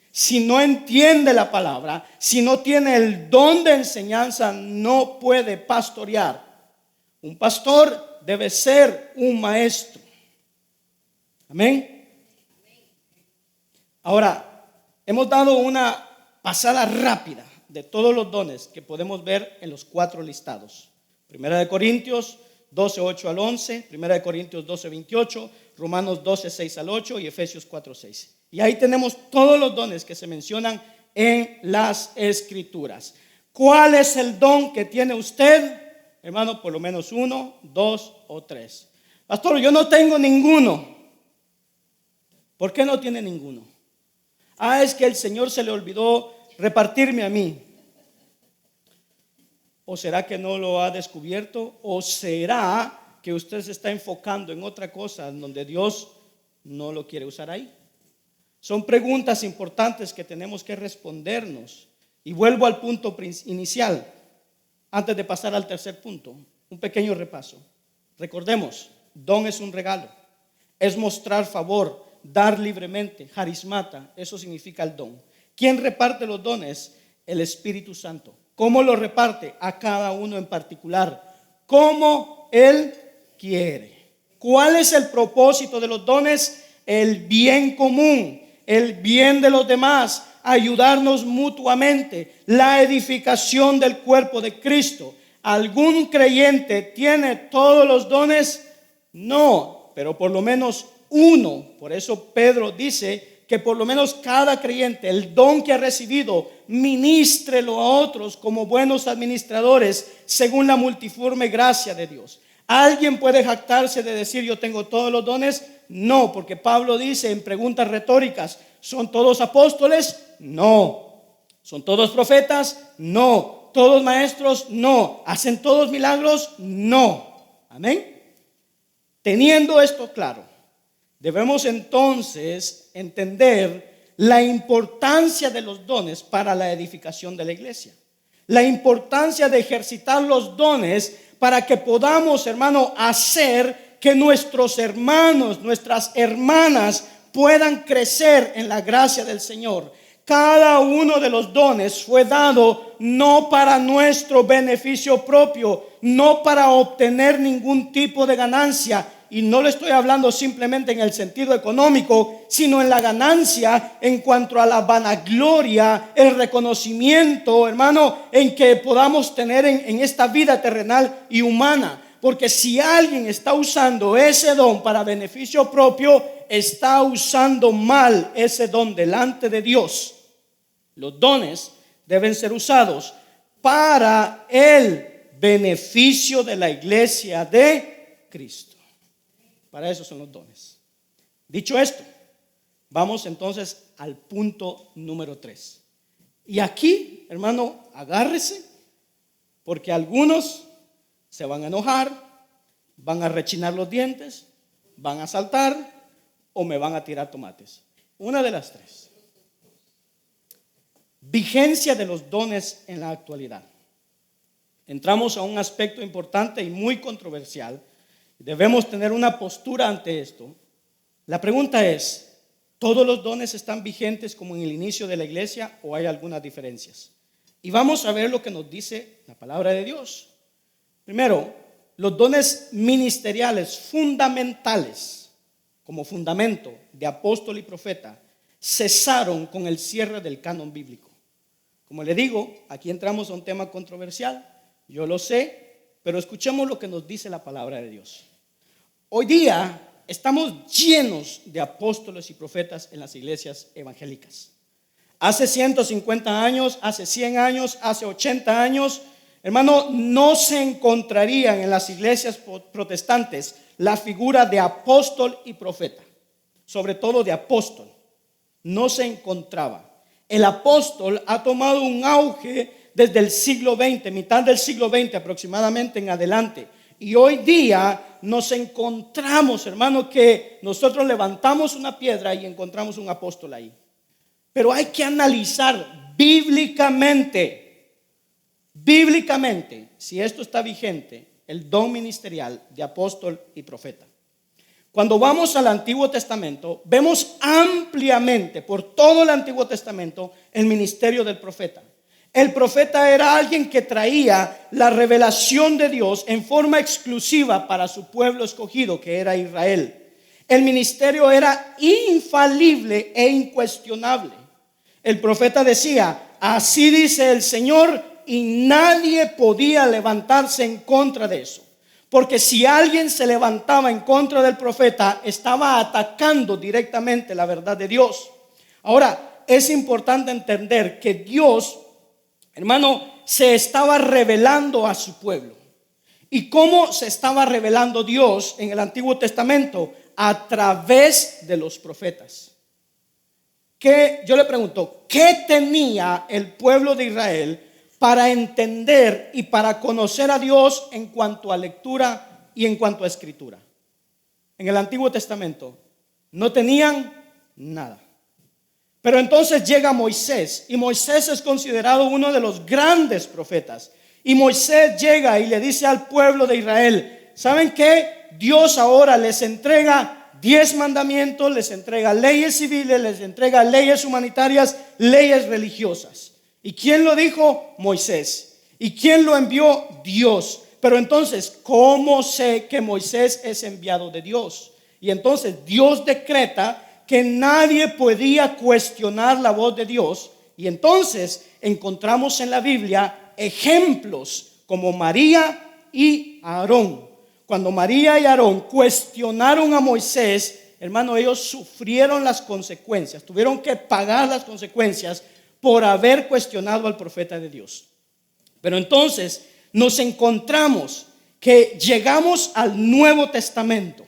Si no entiende la palabra, si no tiene el don de enseñanza, no puede pastorear. Un pastor debe ser un maestro. Amén. Ahora, hemos dado una pasada rápida de todos los dones que podemos ver en los 4 listados. Primera de Corintios 12, 8 al 11, Primera de Corintios 12, 28, Romanos 12, 6 al 8 y Efesios 4, 6. Y ahí tenemos todos los dones que se mencionan en las Escrituras. ¿Cuál es el don que tiene usted? Hermano, por lo menos 1, 2 o 3. Pastor, yo no tengo ninguno. ¿Por qué no tiene ninguno? Es que el Señor se le olvidó repartirme a mí. ¿O será que no lo ha descubierto? ¿O será que usted se está enfocando en otra cosa en donde Dios no lo quiere usar ahí? Son preguntas importantes que tenemos que respondernos. Y vuelvo al punto inicial, antes de pasar al tercer punto, un pequeño repaso. Recordemos, don es un regalo, es mostrar favor, dar libremente, carismata, eso significa el don. ¿Quién reparte los dones? El Espíritu Santo. ¿Cómo lo reparte? A cada uno en particular, como Él quiere. ¿Cuál es el propósito de los dones? El bien común, el bien de los demás, ayudarnos mutuamente, la edificación del cuerpo de Cristo. ¿Algún creyente tiene todos los dones? No, pero por lo menos uno. Por eso Pedro dice que por lo menos cada creyente, el don que ha recibido, ministrelo a otros como buenos administradores según la multiforme gracia de Dios. ¿Alguien puede jactarse de decir yo tengo todos los dones? No, porque Pablo dice en preguntas retóricas, ¿son todos apóstoles? No. ¿Son todos profetas? No. ¿Todos maestros? No. ¿Hacen todos milagros? No. Amén. Teniendo esto claro, debemos entonces entender la importancia de los dones para la edificación de la iglesia. La importancia de ejercitar los dones para que podamos, hermano, hacer que nuestros hermanos, nuestras hermanas puedan crecer en la gracia del Señor. Cada uno de los dones fue dado no para nuestro beneficio propio, no para obtener ningún tipo de ganancia. Y no le estoy hablando simplemente en el sentido económico, sino en la ganancia en cuanto a la vanagloria, el reconocimiento, hermano, en que podamos tener en esta vida terrenal y humana. Porque si alguien está usando ese don para beneficio propio, está usando mal ese don delante de Dios. Los dones deben ser usados para el beneficio de la iglesia de Cristo. Para eso son los dones. Dicho esto, vamos entonces al punto número 3. Y aquí, hermano, agárrese, porque algunos se van a enojar, van a rechinar los dientes, van a saltar o me van a tirar tomates. Una de las 3. Vigencia de los dones en la actualidad. Entramos a un aspecto importante y muy controversial. Debemos tener una postura ante esto. La pregunta es, ¿todos los dones están vigentes como en el inicio de la iglesia o hay algunas diferencias? Y vamos a ver lo que nos dice la palabra de Dios. Primero, los dones ministeriales fundamentales, como fundamento de apóstol y profeta, cesaron con el cierre del canon bíblico. Como le digo, aquí entramos a un tema controversial, yo lo sé, pero escuchemos lo que nos dice la palabra de Dios. Hoy día estamos llenos de apóstoles y profetas en las iglesias evangélicas. Hace 150 años, hace 100 años, hace 80 años, hermano, no se encontrarían en las iglesias protestantes la figura de apóstol y profeta, sobre todo de apóstol. No se encontraba. El apóstol ha tomado un auge desde el siglo XX, mitad del siglo XX aproximadamente en adelante. Y hoy día nos encontramos, hermano, que nosotros levantamos una piedra y encontramos un apóstol ahí. Pero hay que analizar bíblicamente, si esto está vigente, el don ministerial de apóstol y profeta. Cuando vamos al Antiguo Testamento, vemos ampliamente por todo el Antiguo Testamento el ministerio del profeta. El profeta era alguien que traía la revelación de Dios en forma exclusiva para su pueblo escogido, que era Israel. El ministerio era infalible e incuestionable. El profeta decía: así dice el Señor, y nadie podía levantarse en contra de eso. Porque si alguien se levantaba en contra del profeta, estaba atacando directamente la verdad de Dios. Ahora, es importante entender que Dios, hermano, se estaba revelando a su pueblo. ¿Y cómo se estaba revelando Dios en el Antiguo Testamento? A través de los profetas. Yo le pregunto, ¿qué tenía el pueblo de Israel para entender y para conocer a Dios en cuanto a lectura y en cuanto a escritura? En el Antiguo Testamento no tenían nada. Pero entonces llega Moisés, y Moisés es considerado uno de los grandes profetas. Y Moisés llega y le dice al pueblo de Israel: ¿saben qué? Dios ahora les entrega 10 mandamientos, les entrega leyes civiles, les entrega leyes humanitarias, leyes religiosas. ¿Y quién lo dijo? Moisés. ¿Y quién lo envió? Dios. Pero entonces, ¿cómo sé que Moisés es enviado de Dios? Y entonces Dios decreta que nadie podía cuestionar la voz de Dios. Y entonces encontramos en la Biblia ejemplos como María y Aarón. Cuando María y Aarón cuestionaron a Moisés, hermano, ellos sufrieron las consecuencias, tuvieron que pagar las consecuencias por haber cuestionado al profeta de Dios. Pero entonces nos encontramos que llegamos al Nuevo Testamento.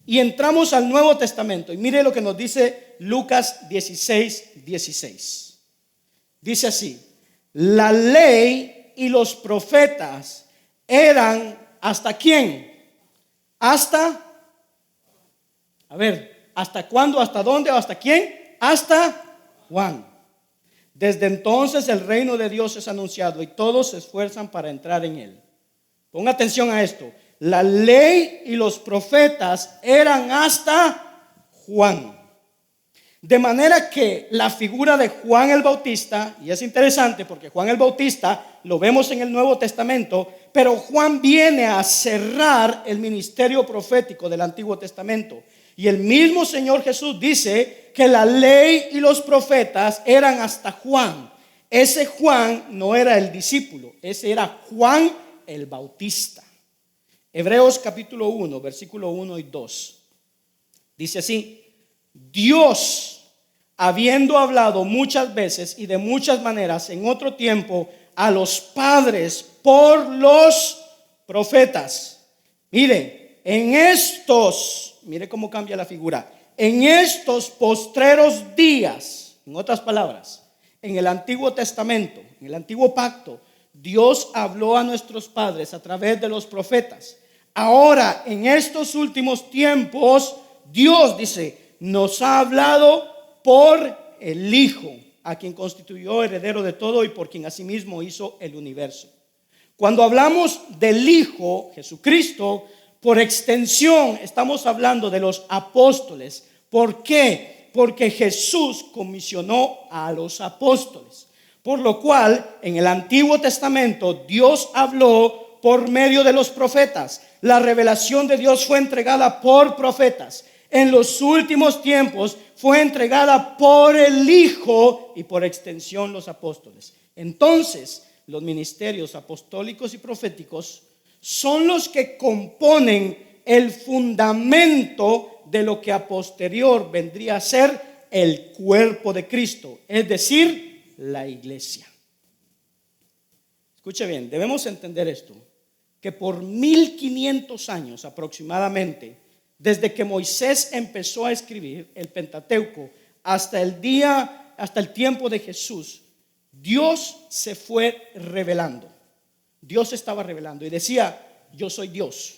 Y entramos al Nuevo Testamento. Y mire lo que nos dice Lucas 16:16. Dice así: la ley y los profetas eran ¿hasta quién? ¿Hasta cuándo? ¿Hasta dónde? ¿Hasta quién? Hasta Juan. Desde entonces el reino de Dios es anunciado y todos se esfuerzan para entrar en él. Ponga atención a esto. La ley y los profetas eran hasta Juan. De manera que la figura de Juan el Bautista, y es interesante porque Juan el Bautista lo vemos en el Nuevo Testamento, pero Juan viene a cerrar el ministerio profético del Antiguo Testamento. Y el mismo Señor Jesús dice que la ley y los profetas eran hasta Juan. Ese Juan no era el discípulo, ese era Juan el Bautista. Hebreos capítulo 1, versículo 1 y 2. Dice así: Dios, habiendo hablado muchas veces y de muchas maneras en otro tiempo a los padres por los profetas. Mire cómo cambia la figura. En estos postreros días, en otras palabras, en el Antiguo Testamento, en el Antiguo Pacto, Dios habló a nuestros padres a través de los profetas. Ahora, en estos últimos tiempos, Dios dice, nos ha hablado por el Hijo, a quien constituyó heredero de todo y por quien asimismo hizo el universo. Cuando hablamos del Hijo, Jesucristo, por extensión estamos hablando de los apóstoles. ¿Por qué? Porque Jesús comisionó a los apóstoles. Por lo cual, en el Antiguo Testamento, Dios habló por medio de los profetas. La revelación de Dios fue entregada por profetas. En los últimos tiempos fue entregada por el Hijo y por extensión los apóstoles. Entonces, los ministerios apostólicos y proféticos son los que componen el fundamento de lo que a posterior vendría a ser el cuerpo de Cristo, es decir, la iglesia. Escuche bien, debemos entender esto, que por 1500 años aproximadamente, desde que Moisés empezó a escribir el Pentateuco hasta el tiempo de Jesús, Dios se fue revelando. Dios estaba revelando y decía: yo soy Dios,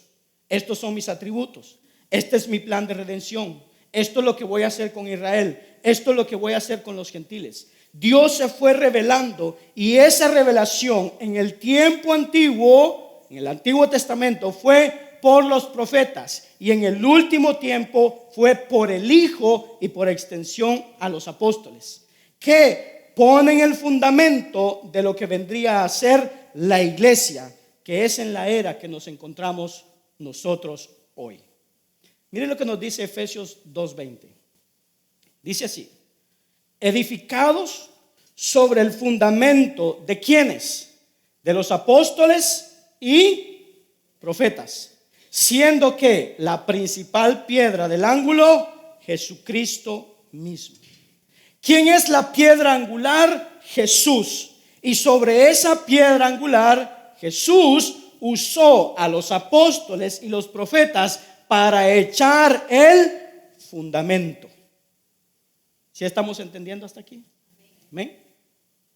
estos son mis atributos, este es mi plan de redención, esto es lo que voy a hacer con Israel, esto es lo que voy a hacer con los gentiles. Dios se fue revelando, y esa revelación en el tiempo antiguo, en el Antiguo Testamento, fue por los profetas, y en el último tiempo fue por el Hijo y por extensión a los apóstoles, que ponen el fundamento de lo que vendría a ser la iglesia, que es en la era que nos encontramos nosotros hoy. Miren lo que nos dice Efesios 2:20. Dice así: edificados sobre el fundamento de ¿quiénes? De los apóstoles y profetas, siendo que la principal piedra del ángulo, Jesucristo mismo. ¿Quién es la piedra angular? Jesús. Y sobre esa piedra angular, Jesús usó a los apóstoles y los profetas para echar el fundamento. ¿Sí estamos entendiendo hasta aquí? ¿Amén?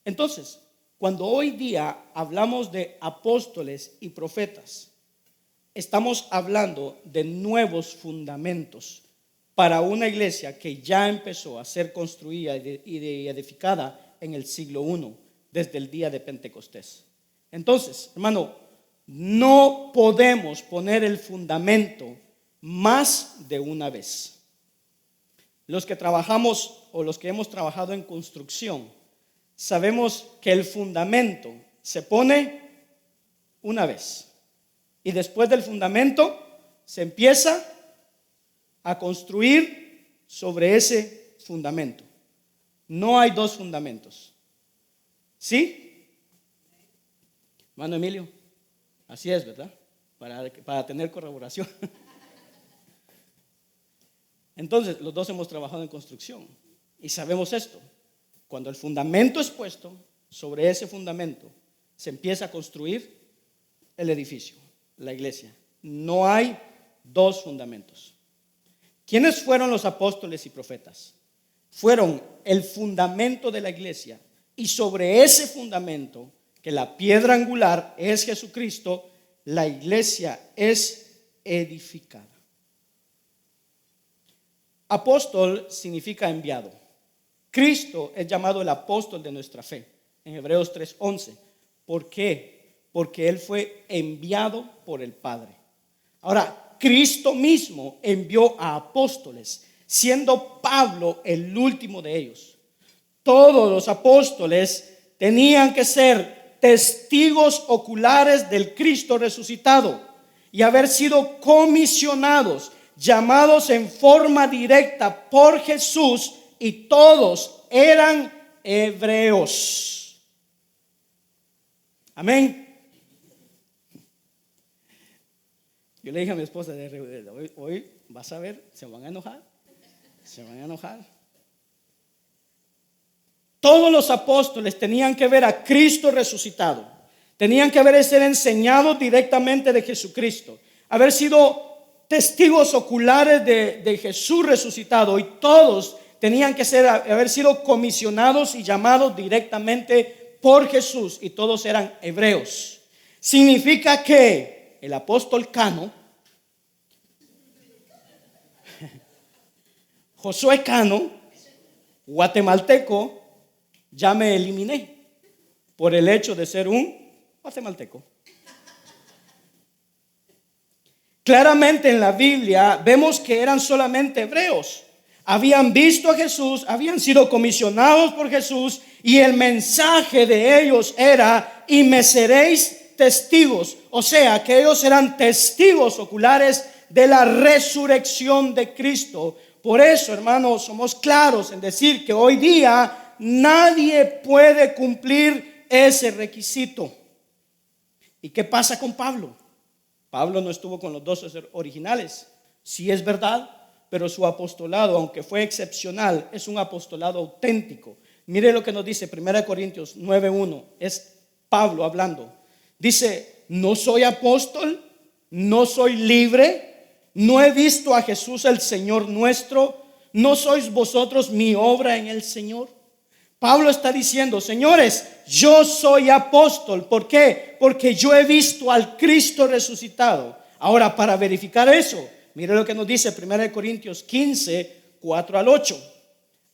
Entonces, cuando hoy día hablamos de apóstoles y profetas, estamos hablando de nuevos fundamentos para una iglesia que ya empezó a ser construida y edificada en el siglo I, desde el día de Pentecostés. Entonces, hermano, no podemos poner el fundamento más de una vez. Los que trabajamos o los que hemos trabajado en construcción, sabemos que el fundamento se pone una vez, y después del fundamento se empieza a construir sobre ese fundamento. No hay dos fundamentos. ¿Sí? Hermano Emilio, así es, ¿verdad? Para tener corroboración. Entonces, los dos hemos trabajado en construcción y sabemos esto. Cuando el fundamento es puesto, sobre ese fundamento se empieza a construir el edificio, la iglesia. No hay dos fundamentos. ¿Quiénes fueron los apóstoles y profetas? Fueron el fundamento de la iglesia, y sobre ese fundamento, que la piedra angular es Jesucristo, la iglesia es edificada. Apóstol significa enviado. Cristo es llamado el apóstol de nuestra fe en Hebreos 3:11. ¿Por qué? Porque Él fue enviado por el Padre. Ahora, Cristo mismo envió a apóstoles, siendo Pablo el último de ellos. Todos los apóstoles tenían que ser testigos oculares del Cristo resucitado y haber sido comisionados, llamados en forma directa por Jesús, y todos eran hebreos. Amén. Yo le dije a mi esposa, hoy vas a ver, se van a enojar. Todos los apóstoles tenían que ver a Cristo resucitado, tenían que haber sido enseñados directamente de Jesucristo, haber sido testigos oculares de Jesús resucitado, y todos tenían que haber sido comisionados y llamados directamente por Jesús, y todos eran hebreos. Significa que el apóstol Cano, Josué Cano, guatemalteco, ya me eliminé por el hecho de ser un guatemalteco. Claramente en la Biblia vemos que eran solamente hebreos. Habían visto a Jesús, habían sido comisionados por Jesús, y el mensaje de ellos era: y me seréis testigos. O sea, que ellos eran testigos oculares de la resurrección de Cristo. Por eso, hermanos, somos claros en decir que hoy día nadie puede cumplir ese requisito. ¿Y qué pasa con Pablo? Pablo no estuvo con los 12 originales, sí es verdad, pero su apostolado, aunque fue excepcional, es un apostolado auténtico. Mire lo que nos dice 1 Corintios 9:1, es Pablo hablando. Dice, no soy apóstol, no soy libre, no he visto a Jesús el Señor nuestro, no sois vosotros mi obra en el Señor. Pablo está diciendo, señores, yo soy apóstol. ¿Por qué? Porque yo he visto al Cristo resucitado. Ahora, para verificar eso, mire lo que nos dice 1 Corintios 15, 4 al 8.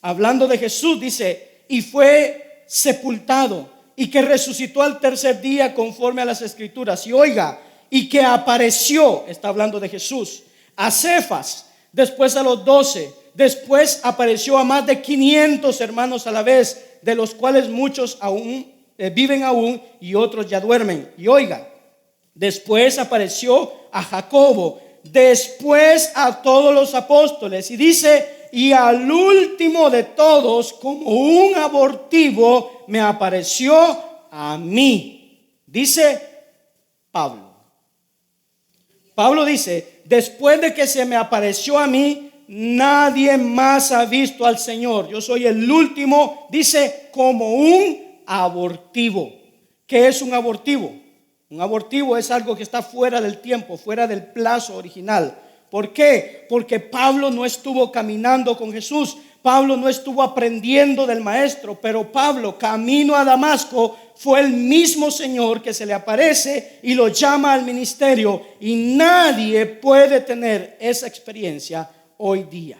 Hablando de Jesús, dice, y fue sepultado, y que resucitó al tercer día conforme a las Escrituras. Y oiga, y que apareció, está hablando de Jesús, a Cefas, después a los 12. Después apareció a más de 500 hermanos a la vez, de los cuales muchos aún viven aún y otros ya duermen. Y oiga, después apareció a Jacobo, después a todos los apóstoles. Y dice, y al último de todos, como un abortivo, me apareció a mí. Dice Pablo. Pablo dice, después de que se me apareció a mí, nadie más ha visto al Señor. Yo soy el último, dice, como un abortivo. ¿Qué es un abortivo? Un abortivo es algo que está fuera del tiempo, fuera del plazo original. ¿Por qué? Porque Pablo no estuvo caminando con Jesús. Pablo no estuvo aprendiendo del maestro, pero Pablo, camino a Damasco, fue el mismo Señor que se le aparece y lo llama al ministerio. Y nadie puede tener esa experiencia hoy día.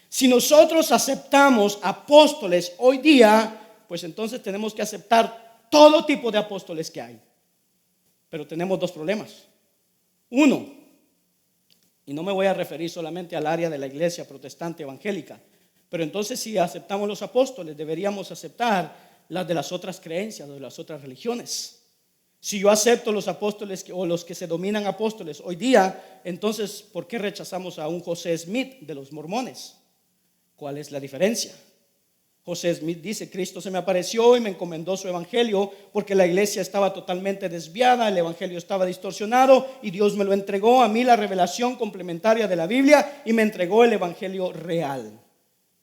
Si nosotros aceptamos apóstoles hoy día, pues entonces tenemos que aceptar todo tipo de apóstoles que hay. Pero tenemos dos problemas. Uno, y no me voy a referir solamente al área de la iglesia protestante evangélica, pero entonces si aceptamos los apóstoles, deberíamos aceptar las de las otras creencias, de las otras religiones. Si yo acepto los apóstoles o los que se dominan apóstoles hoy día, entonces ¿por qué rechazamos a un José Smith de los mormones? ¿Cuál es la diferencia? José Smith dice, Cristo se me apareció y me encomendó su evangelio porque la iglesia estaba totalmente desviada, el evangelio estaba distorsionado y Dios me lo entregó a mí, la revelación complementaria de la Biblia, y me entregó el evangelio real.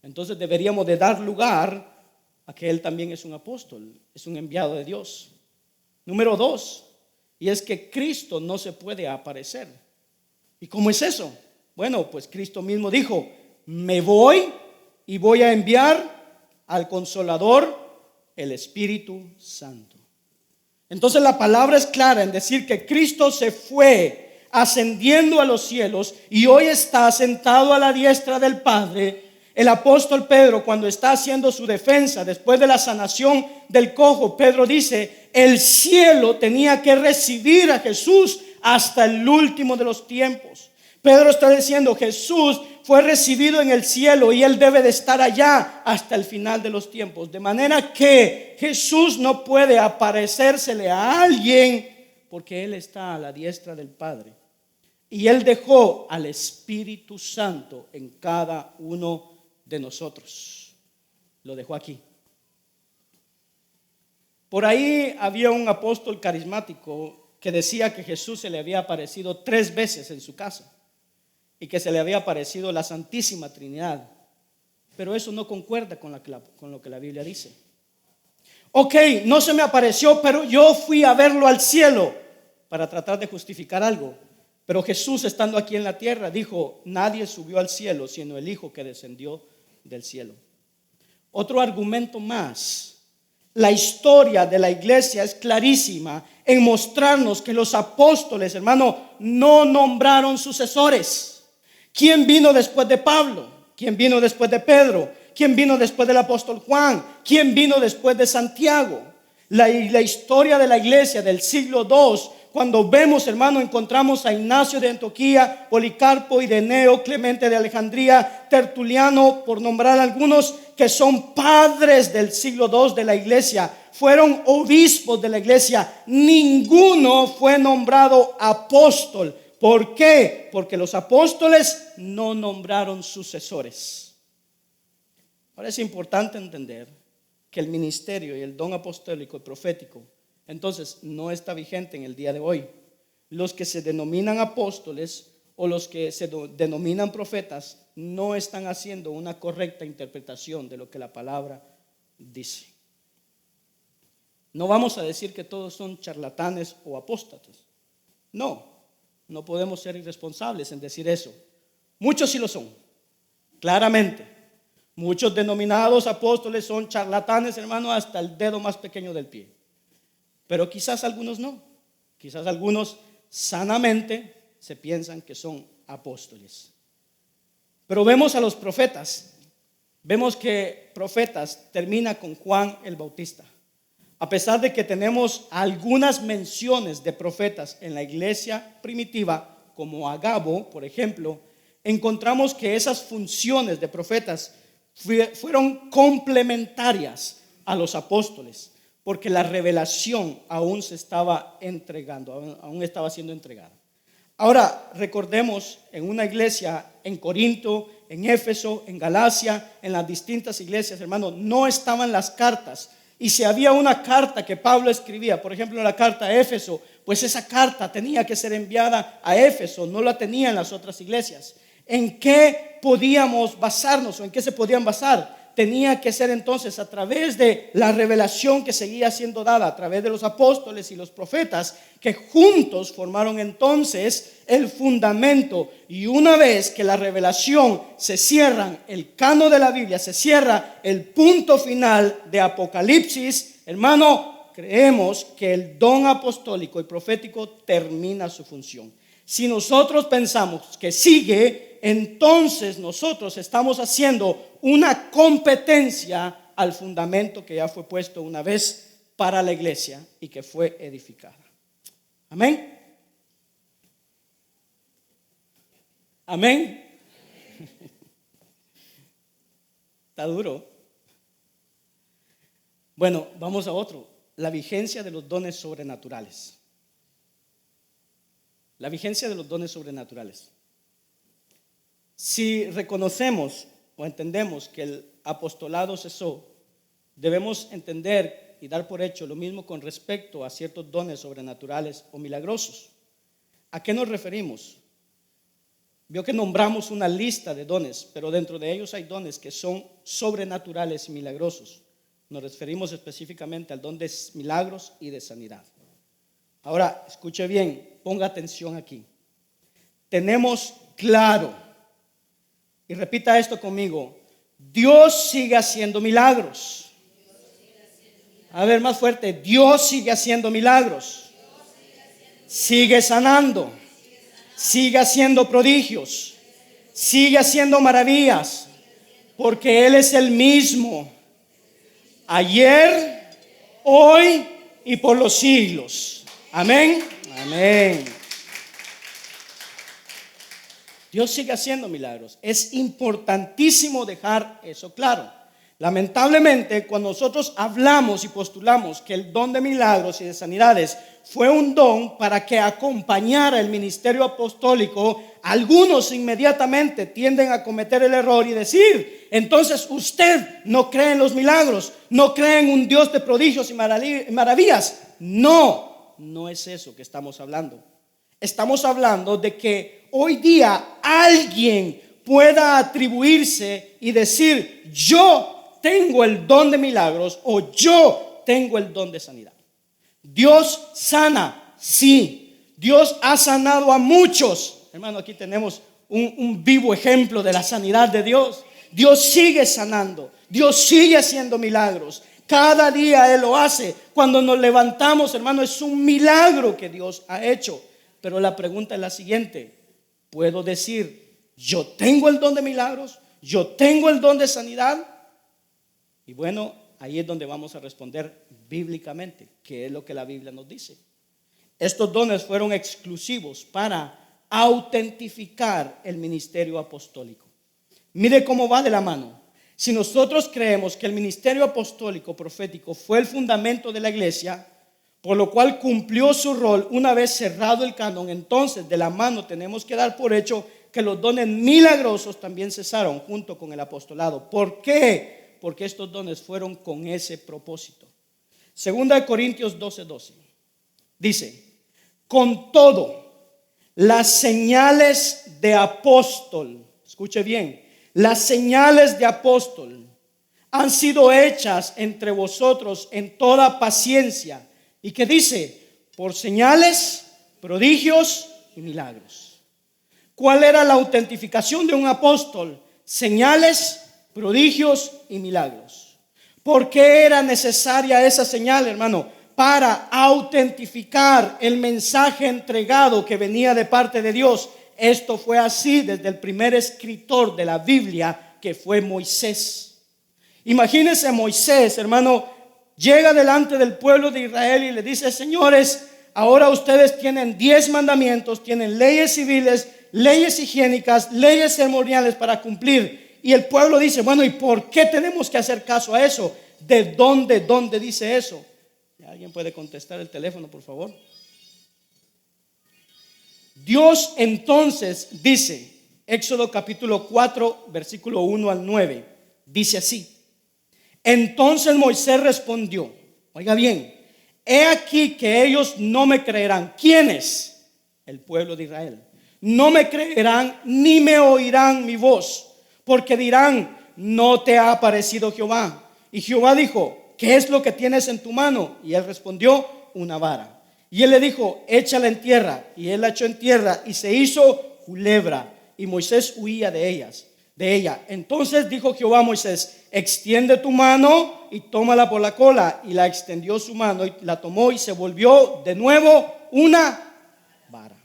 Entonces deberíamos de dar lugar a que él también es un apóstol, es un enviado de Dios. Número 2, y es que Cristo no se puede aparecer. ¿Y cómo es eso? Bueno, pues Cristo mismo dijo, me voy y voy a enviar al Consolador, el Espíritu Santo. Entonces la palabra es clara en decir que Cristo se fue ascendiendo a los cielos y hoy está sentado a la diestra del Padre. El apóstol Pedro, cuando está haciendo su defensa después de la sanación del cojo, Pedro dice, el cielo tenía que recibir a Jesús hasta el último de los tiempos. Pedro está diciendo, Jesús fue recibido en el cielo y él debe de estar allá hasta el final de los tiempos. De manera que Jesús no puede aparecérsele a alguien porque él está a la diestra del Padre. Y él dejó al Espíritu Santo en cada uno de nosotros. Lo dejó aquí. Por ahí había un apóstol carismático que decía que Jesús se le había aparecido 3 veces en su casa y que se le había aparecido la Santísima Trinidad. Pero eso no concuerda con lo que la Biblia dice. Ok, no se me apareció, pero yo fui a verlo al cielo para tratar de justificar algo. Pero Jesús, estando aquí en la tierra, dijo, nadie subió al cielo sino el Hijo que descendió del cielo. Otro argumento más. La historia de la iglesia es clarísima en mostrarnos que los apóstoles, hermano, no nombraron sucesores. ¿Quién vino después de Pablo? ¿Quién vino después de Pedro? ¿Quién vino después del apóstol Juan? ¿Quién vino después de Santiago? La historia de la iglesia del siglo II, cuando vemos, hermano, encontramos a Ignacio de Antioquía, Policarpo, Ireneo, Clemente de Alejandría, Tertuliano, por nombrar algunos que son padres del siglo II de la iglesia, fueron obispos de la iglesia. Ninguno fue nombrado apóstol. ¿Por qué? Porque los apóstoles no nombraron sucesores. Ahora es importante entender que el ministerio y el don apostólico y profético entonces no está vigente en el día de hoy. Los que se denominan apóstoles o los que se denominan profetas no están haciendo una correcta interpretación de lo que la palabra dice. No vamos a decir que todos son charlatanes o apóstatas. No, no podemos ser irresponsables en decir eso. Muchos sí lo son, claramente. Muchos denominados apóstoles son charlatanes, hermano, hasta el dedo más pequeño del pie. Pero quizás algunos no. Quizás algunos sanamente se piensan que son apóstoles. Pero vemos a los profetas. Vemos que profetas termina con Juan el Bautista. A pesar de que tenemos algunas menciones de profetas en la iglesia primitiva, como Agabo, por ejemplo, encontramos que esas funciones de profetas fueron complementarias a los apóstoles, porque la revelación aún se estaba entregando, aún estaba siendo entregada. Ahora, recordemos en una iglesia en Corinto, en Éfeso, en Galacia, en las distintas iglesias, hermano, no estaban las cartas. Y si había una carta que Pablo escribía, por ejemplo la carta a Éfeso, pues esa carta tenía que ser enviada a Éfeso, no la tenían las otras iglesias. ¿En qué podíamos basarnos o en qué se podían basar? Tenía que ser entonces a través de la revelación que seguía siendo dada a través de los apóstoles y los profetas, que juntos formaron entonces el fundamento. Y una vez que la revelación se cierra, el canon de la Biblia se cierra, el punto final de Apocalipsis, hermano, creemos que el don apostólico y profético termina su función. Si nosotros pensamos que sigue, entonces nosotros estamos haciendo una competencia al fundamento que ya fue puesto una vez para la iglesia y que fue edificada. Amén. Amén. Está duro. Bueno, vamos a otro. La vigencia de los dones sobrenaturales. La vigencia de los dones sobrenaturales. Si reconocemos o entendemos que el apostolado cesó, debemos entender y dar por hecho lo mismo con respecto a ciertos dones sobrenaturales o milagrosos. ¿A qué nos referimos? Vio que nombramos una lista de dones, pero dentro de ellos hay dones que son sobrenaturales y milagrosos. Nos referimos específicamente al don de milagros y de sanidad. Ahora, escuche bien, ponga atención aquí. Tenemos claro, y repita esto conmigo, Dios sigue haciendo milagros. A ver, más fuerte, Dios sigue haciendo milagros. Sigue sanando. Sigue haciendo prodigios. Sigue haciendo maravillas. Porque Él es el mismo. Ayer, hoy y por los siglos. Amén. Amén. Dios sigue haciendo milagros. Es importantísimo dejar eso claro. Lamentablemente, cuando nosotros hablamos y postulamos que el don de milagros y de sanidades fue un don para que acompañara el ministerio apostólico, algunos inmediatamente tienden a cometer el error y decir: entonces usted no cree en los milagros, no cree en un Dios de prodigios y maravillas. No, no es eso que estamos hablando. Estamos hablando de que hoy día alguien pueda atribuirse y decir: yo tengo el don de milagros o yo tengo el don de sanidad. Dios sana, sí. Dios ha sanado a muchos. Hermano, aquí tenemos un vivo ejemplo de la sanidad de Dios. Dios sigue sanando. Dios sigue haciendo milagros. Cada día Él lo hace. Cuando nos levantamos, hermano, es un milagro que Dios ha hecho. Pero la pregunta es la siguiente: ¿puedo decir yo tengo el don de milagros? ¿Yo tengo el don de sanidad? Y bueno, ahí es donde vamos a responder bíblicamente, que es lo que la Biblia nos dice. Estos dones fueron exclusivos para autentificar el ministerio apostólico. Mire cómo va de la mano. Si nosotros creemos que el ministerio apostólico profético fue el fundamento de la iglesia, por lo cual cumplió su rol una vez cerrado el canon, entonces de la mano tenemos que dar por hecho que los dones milagrosos también cesaron junto con el apostolado. ¿Por qué? Porque estos dones fueron con ese propósito. Segunda de Corintios 12:12 dice: con todo, las señales de apóstol, escuche bien, las señales de apóstol, han sido hechas entre vosotros en toda paciencia. ¿Y qué dice? Por señales, prodigios y milagros. ¿Cuál era la autentificación de un apóstol? Señales, prodigios y milagros. ¿Por qué era necesaria esa señal, hermano? Para autentificar el mensaje entregado que venía de parte de Dios. Esto fue así desde el primer escritor de la Biblia, que fue Moisés. Imagínense, Moisés, hermano, llega delante del pueblo de Israel y le dice: señores, ahora ustedes tienen 10 mandamientos, tienen leyes civiles, leyes higiénicas, leyes ceremoniales para cumplir. Y el pueblo dice: bueno, ¿y por qué tenemos que hacer caso a eso? ¿De dónde dice eso? ¿Alguien puede contestar el teléfono, por favor? Dios entonces dice, Éxodo capítulo 4, versículo 1 al 9, dice así: entonces Moisés respondió, oiga bien, he aquí que ellos no me creerán. ¿Quiénes? El pueblo de Israel. No me creerán ni me oirán mi voz, porque dirán: no te ha aparecido Jehová. Y Jehová dijo: ¿qué es lo que tienes en tu mano? Y él respondió: una vara. Y él le dijo: échala en tierra. Y él la echó en tierra y se hizo culebra. Y Moisés huía de ella. Entonces dijo Jehová a Moisés: extiende tu mano y tómala por la cola. Y la extendió su mano y la tomó y se volvió de nuevo una vara.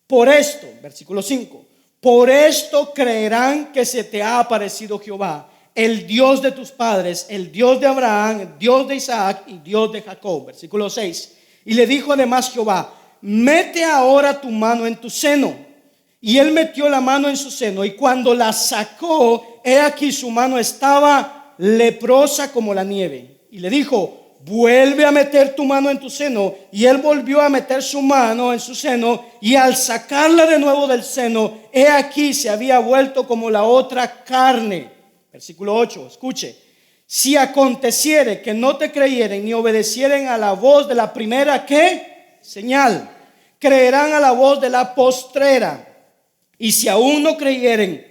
Por esto, versículo 5, por esto creerán que se te ha aparecido Jehová, el Dios de tus padres, el Dios de Abraham, el Dios de Isaac y Dios de Jacob. Versículo 6. Y le dijo además Jehová: mete ahora tu mano en tu seno. Y él metió la mano en su seno, y cuando la sacó, he aquí su mano estaba leprosa como la nieve. Y le dijo: vuelve a meter tu mano en tu seno. Y él volvió a meter su mano en su seno, y al sacarla de nuevo del seno, he aquí se había vuelto como la otra carne. Versículo 8, escuche: si aconteciere que no te creyeren ni obedecieren a la voz de la primera, ¿qué? Señal, creerán a la voz de la postrera. Y si aún no creyeren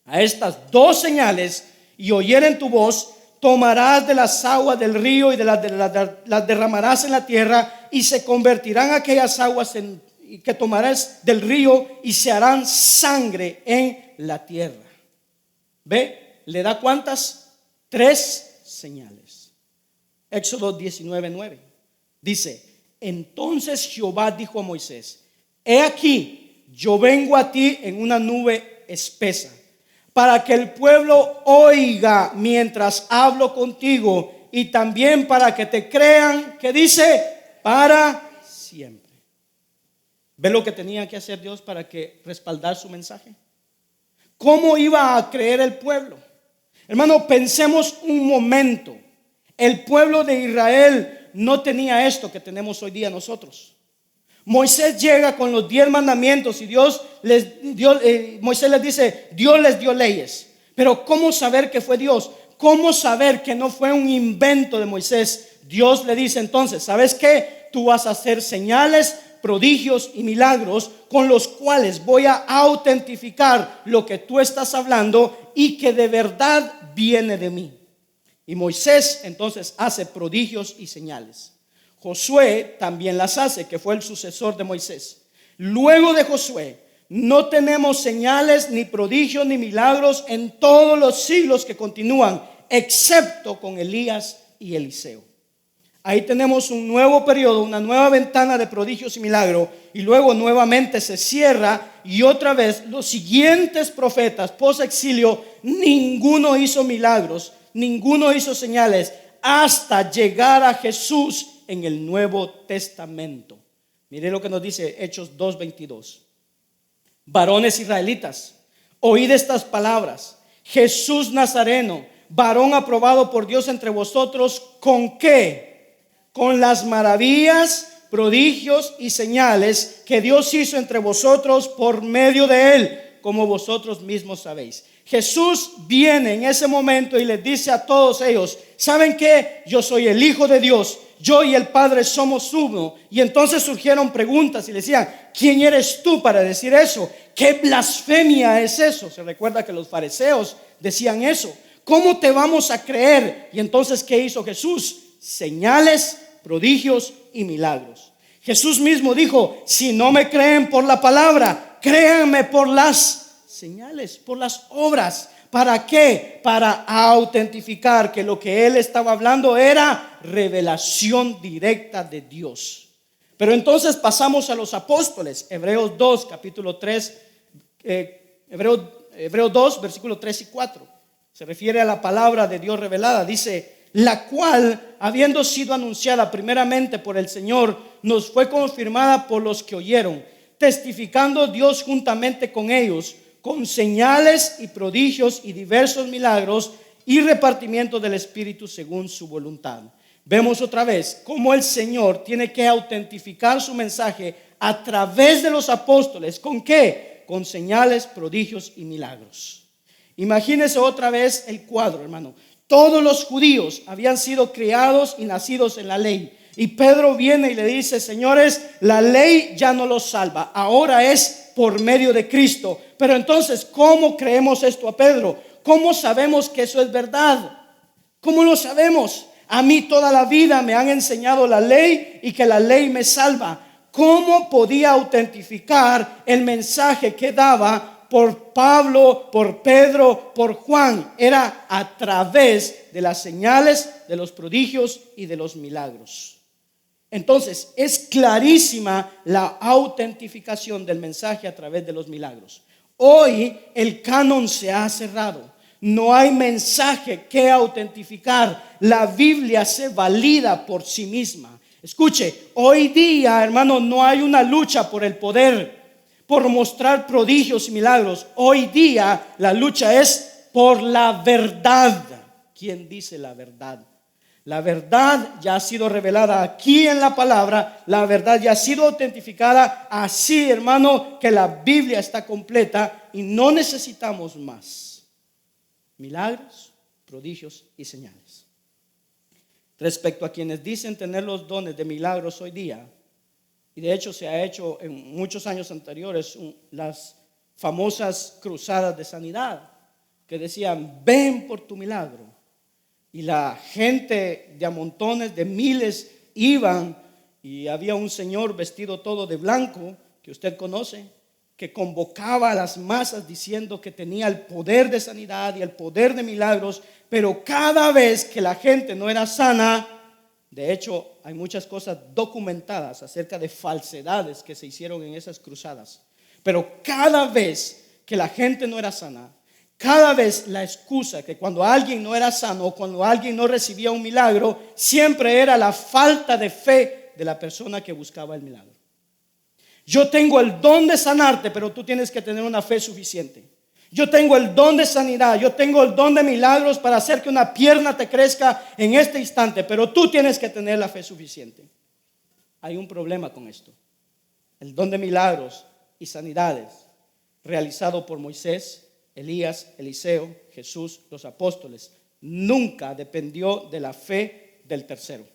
a estas 2 señales y oyeren tu voz, tomarás de las aguas del río y las derramarás en la tierra, y se convertirán aquellas aguas que tomarás del río y se harán sangre en la tierra. ¿Ve? ¿Le da cuántas? 3 señales. Éxodo 19:9 dice: entonces Jehová dijo a Moisés: he aquí, yo vengo a ti en una nube espesa, para que el pueblo oiga mientras hablo contigo, y también para que te crean, que dice, para siempre. ¿Ve lo que tenía que hacer Dios para que respaldar su mensaje? ¿Cómo iba a creer el pueblo? Hermano, pensemos un momento. El pueblo de Israel no tenía esto que tenemos hoy día nosotros. Moisés llega con los 10 mandamientos y Moisés les dice: Dios les dio leyes. Pero ¿cómo saber que fue Dios? ¿Cómo saber que no fue un invento de Moisés? Dios le dice entonces: ¿sabes qué? Tú vas a hacer señales, prodigios y milagros con los cuales voy a autentificar lo que tú estás hablando y que de verdad viene de mí. Y Moisés entonces hace prodigios y señales. Josué también las hace, que fue el sucesor de Moisés. Luego de Josué no tenemos señales, ni prodigios, ni milagros en todos los siglos que continúan, excepto con Elías y Eliseo. Ahí tenemos un nuevo periodo, una nueva ventana de prodigios y milagros, y luego nuevamente se cierra, y otra vez los siguientes profetas post exilio, ninguno hizo milagros, ninguno hizo señales, hasta llegar a Jesús en el Nuevo Testamento. Mire lo que nos dice Hechos 2:22. Varones israelitas, oíd estas palabras: Jesús Nazareno, varón aprobado por Dios entre vosotros, ¿con qué? Con las maravillas, prodigios y señales que Dios hizo entre vosotros por medio de él, como vosotros mismos sabéis. Jesús viene en ese momento y les dice a todos ellos: ¿saben qué? Yo soy el Hijo de Dios, yo y el Padre somos uno. Y entonces surgieron preguntas y le decían: ¿quién eres tú para decir eso? ¿Qué blasfemia es eso? Se recuerda que los fariseos decían eso. ¿Cómo te vamos a creer? Y entonces, ¿qué hizo Jesús? Señales, prodigios y milagros. Jesús mismo dijo: si no me creen por la palabra, créanme por las señales, por las obras. ¿Para qué? Para autentificar que lo que él estaba hablando era revelación directa de Dios. Pero entonces pasamos a los apóstoles. Hebreos 2, capítulo 3, Hebreos 2, versículo 3 y 4. Se refiere a la palabra de Dios revelada. Dice: la cual, habiendo sido anunciada primeramente por el Señor, nos fue confirmada por los que oyeron, testificando Dios juntamente con ellos, con señales y prodigios y diversos milagros y repartimiento del Espíritu según su voluntad. Vemos otra vez cómo el Señor tiene que autentificar su mensaje a través de los apóstoles. ¿Con qué? Con señales, prodigios y milagros. Imagínese otra vez el cuadro, hermano. Todos los judíos habían sido criados y nacidos en la ley. Y Pedro viene y le dice: señores, la ley ya no los salva, ahora es por medio de Cristo. Pero entonces, ¿cómo creemos esto a Pedro? ¿Cómo sabemos que eso es verdad? ¿Cómo lo sabemos? A mí toda la vida me han enseñado la ley y que la ley me salva. ¿Cómo podía autentificar el mensaje que daba por Pablo, por Pedro, por Juan? Era a través de las señales, de los prodigios y de los milagros. Entonces es clarísima la autentificación del mensaje a través de los milagros. Hoy el canon se ha cerrado. No hay mensaje que autentificar. La Biblia se valida por sí misma. Escuche, hoy día, hermano, no hay una lucha por el poder, por mostrar prodigios y milagros. Hoy día la lucha es por la verdad. ¿Quién dice la verdad? La verdad ya ha sido revelada aquí en la palabra. La verdad ya ha sido autentificada. Así, hermano, que la Biblia está completa y no necesitamos más milagros, prodigios y señales. Respecto a quienes dicen tener los dones de milagros hoy día, y de hecho se ha hecho en muchos años anteriores las famosas cruzadas de sanidad, que decían: ven por tu milagro. Y la gente de a montones, de miles, iban, y había un señor vestido todo de blanco, que usted conoce, que convocaba a las masas diciendo que tenía el poder de sanidad y el poder de milagros. Pero cada vez que la gente no era sana, de hecho hay muchas cosas documentadas acerca de falsedades que se hicieron en esas cruzadas, pero cada vez que la gente no era sana, cada vez la excusa que cuando alguien no era sano o cuando alguien no recibía un milagro, siempre era la falta de fe de la persona que buscaba el milagro. Yo tengo el don de sanarte, pero tú tienes que tener una fe suficiente. Yo tengo el don de sanidad, yo tengo el don de milagros para hacer que una pierna te crezca en este instante, pero tú tienes que tener la fe suficiente. Hay un problema con esto. El don de milagros y sanidades realizado por Moisés, Elías, Eliseo, Jesús, los apóstoles, nunca dependió de la fe del tercero.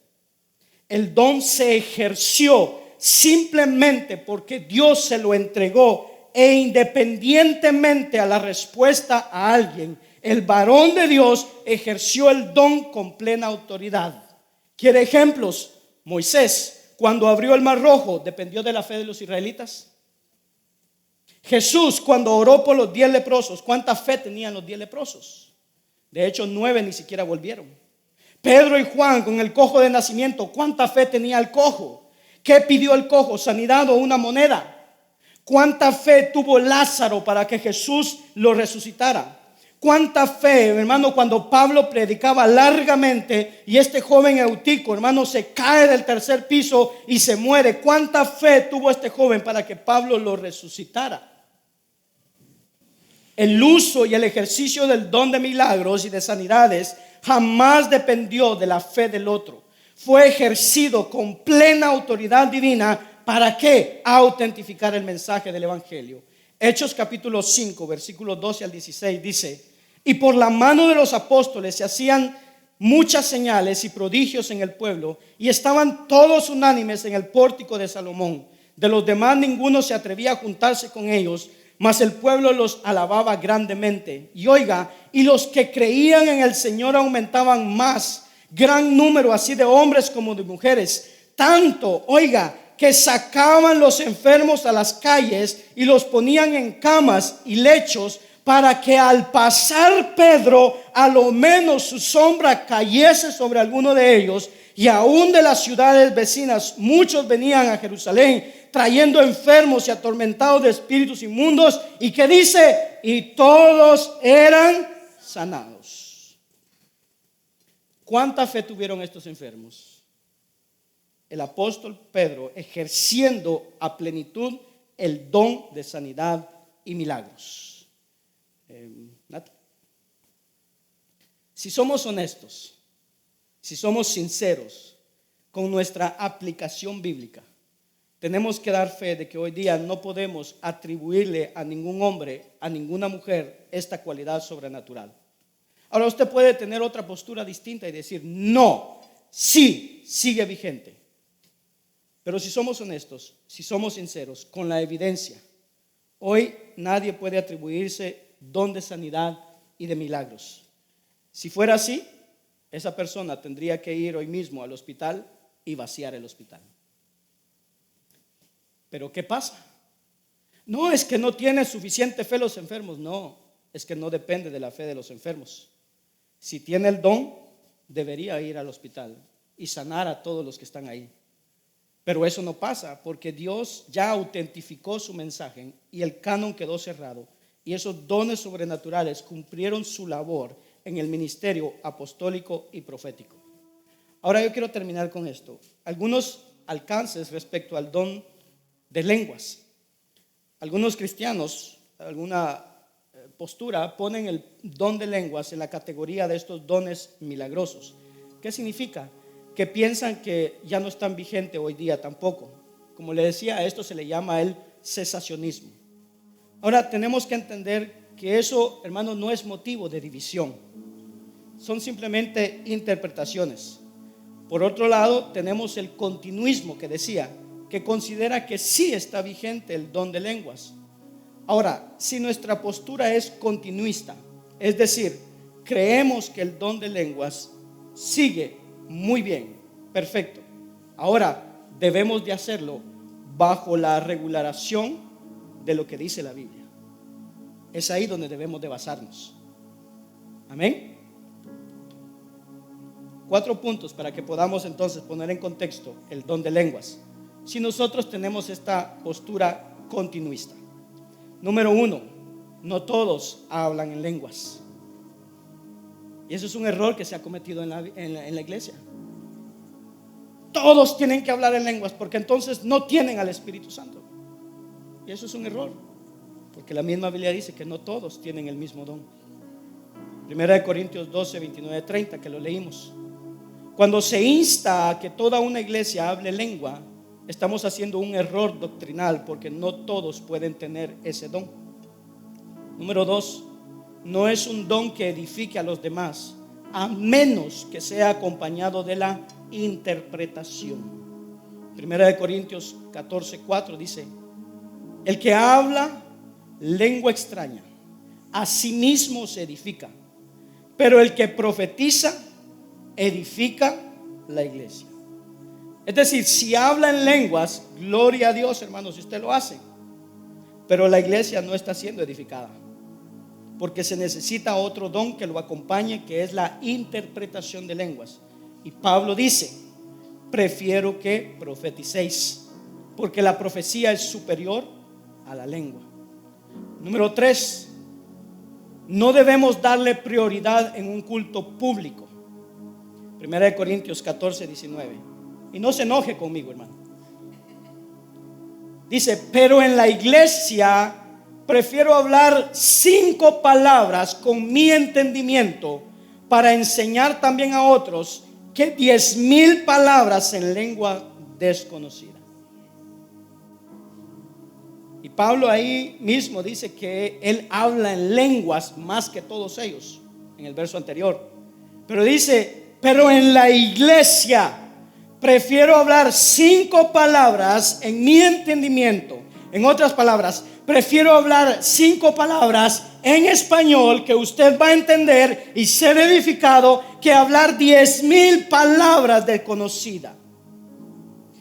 El don se ejerció simplemente porque Dios se lo entregó, e independientemente a la respuesta a alguien, el varón de Dios ejerció el don con plena autoridad. ¿Quiere ejemplos? Moisés, cuando abrió el mar rojo, ¿dependió de la fe de los israelitas? Jesús, cuando oró por los 10 leprosos, ¿cuánta fe tenían los 10 leprosos? De hecho, 9 ni siquiera volvieron. Pedro y Juan, con el cojo de nacimiento, ¿cuánta fe tenía el cojo? ¿Qué pidió el cojo? ¿Sanidad o una moneda? ¿Cuánta fe tuvo Lázaro para que Jesús lo resucitara? ¿Cuánta fe, hermano, cuando Pablo predicaba largamente y este joven Eutico, hermano, se cae del tercer piso y se muere? ¿Cuánta fe tuvo este joven para que Pablo lo resucitara? El uso y el ejercicio del don de milagros y de sanidades jamás dependió de la fe del otro. Fue ejercido con plena autoridad divina. ¿Para qué? Autentificar el mensaje del evangelio. Hechos capítulo 5, versículos 12 al 16 dice: y por la mano de los apóstoles se hacían muchas señales y prodigios en el pueblo, y estaban todos unánimes en el pórtico de Salomón. De los demás ninguno se atrevía a juntarse con ellos, mas el pueblo los alababa grandemente. Y oiga, y los que creían en el Señor aumentaban más, gran número así de hombres como de mujeres, tanto, oiga, que sacaban los enfermos a las calles y los ponían en camas y lechos, para que al pasar Pedro, a lo menos su sombra cayese sobre alguno de ellos. Y aún de las ciudades vecinas muchos venían a Jerusalén, trayendo enfermos y atormentados de espíritus inmundos. ¿Y qué dice? Y todos eran sanados. ¿Cuánta fe tuvieron estos enfermos? El apóstol Pedro ejerciendo a plenitud el don de sanidad y milagros. Si somos honestos, si somos sinceros con nuestra aplicación bíblica, tenemos que dar fe de que hoy día no podemos atribuirle a ningún hombre, a ninguna mujer, esta cualidad sobrenatural. Ahora usted puede tener otra postura distinta y decir, no, sí, sigue vigente. Pero si somos honestos, si somos sinceros con la evidencia, hoy nadie puede atribuirse don de sanidad y de milagros. Si fuera así, esa persona tendría que ir hoy mismo al hospital y vaciar el hospital. Pero ¿qué pasa? No es que no tienen suficiente fe los enfermos, no, es que no depende de la fe de los enfermos. Si tiene el don, debería ir al hospital y sanar a todos los que están ahí. Pero eso no pasa porque Dios ya autentificó su mensaje y el canon quedó cerrado. Y esos dones sobrenaturales cumplieron su labor en el ministerio apostólico y profético. Ahora yo quiero terminar con esto. Algunos alcances respecto al don de lenguas. Algunos cristianos, alguna postura, ponen el don de lenguas en la categoría de estos dones milagrosos. ¿Qué significa? Que piensan que ya no están vigentes hoy día tampoco. Como le decía, a esto se le llama el cesacionismo. Ahora tenemos que entender que eso, hermanos, no es motivo de división. Son simplemente interpretaciones. Por otro lado, tenemos el continuismo que decía, que considera que sí está vigente el don de lenguas. Ahora, si nuestra postura es continuista, es decir, creemos que el don de lenguas sigue muy bien, perfecto. Ahora, debemos de hacerlo bajo la regulación de lo que dice la Biblia. Es ahí donde debemos de basarnos. Amén. 4 puntos para que podamos entonces poner en contexto el don de lenguas. Si nosotros tenemos esta postura continuista. Número 1, no todos hablan en lenguas. Y eso es un error que se ha cometido en la iglesia. Todos tienen que hablar en lenguas porque entonces no tienen al Espíritu Santo. Y eso es un error, porque la misma Biblia dice que no todos tienen el mismo don. 1 Corintios 12, 29, 30, que lo leímos. Cuando se insta a que toda una iglesia hable lengua, estamos haciendo un error doctrinal, porque no todos pueden tener ese don. Número 2, no es un don que edifique a los demás, a menos que sea acompañado de la interpretación. 1 Corintios 14, 4 dice: el que habla lengua extraña, a sí mismo se edifica, pero el que profetiza edifica la iglesia. Es decir, si habla en lenguas, gloria a Dios, hermanos, si usted lo hace, pero la iglesia no está siendo edificada, porque se necesita otro don que lo acompañe, que es la interpretación de lenguas. Y Pablo dice: prefiero que profeticéis, porque la profecía es superior a la lengua. Número 3, no debemos darle prioridad en un culto público. 1 Corintios 14, 19. Y no se enoje conmigo, hermano. Dice: pero en la iglesia prefiero hablar 5 palabras con mi entendimiento para enseñar también a otros, que 10,000 palabras en lengua desconocida. Y Pablo ahí mismo dice que él habla en lenguas más que todos ellos, en el verso anterior. Pero dice: pero en la iglesia prefiero hablar 5 palabras en mi entendimiento, En otras palabras, prefiero hablar 5 palabras en español que usted va a entender y ser edificado, que hablar 10,000 palabras desconocidas.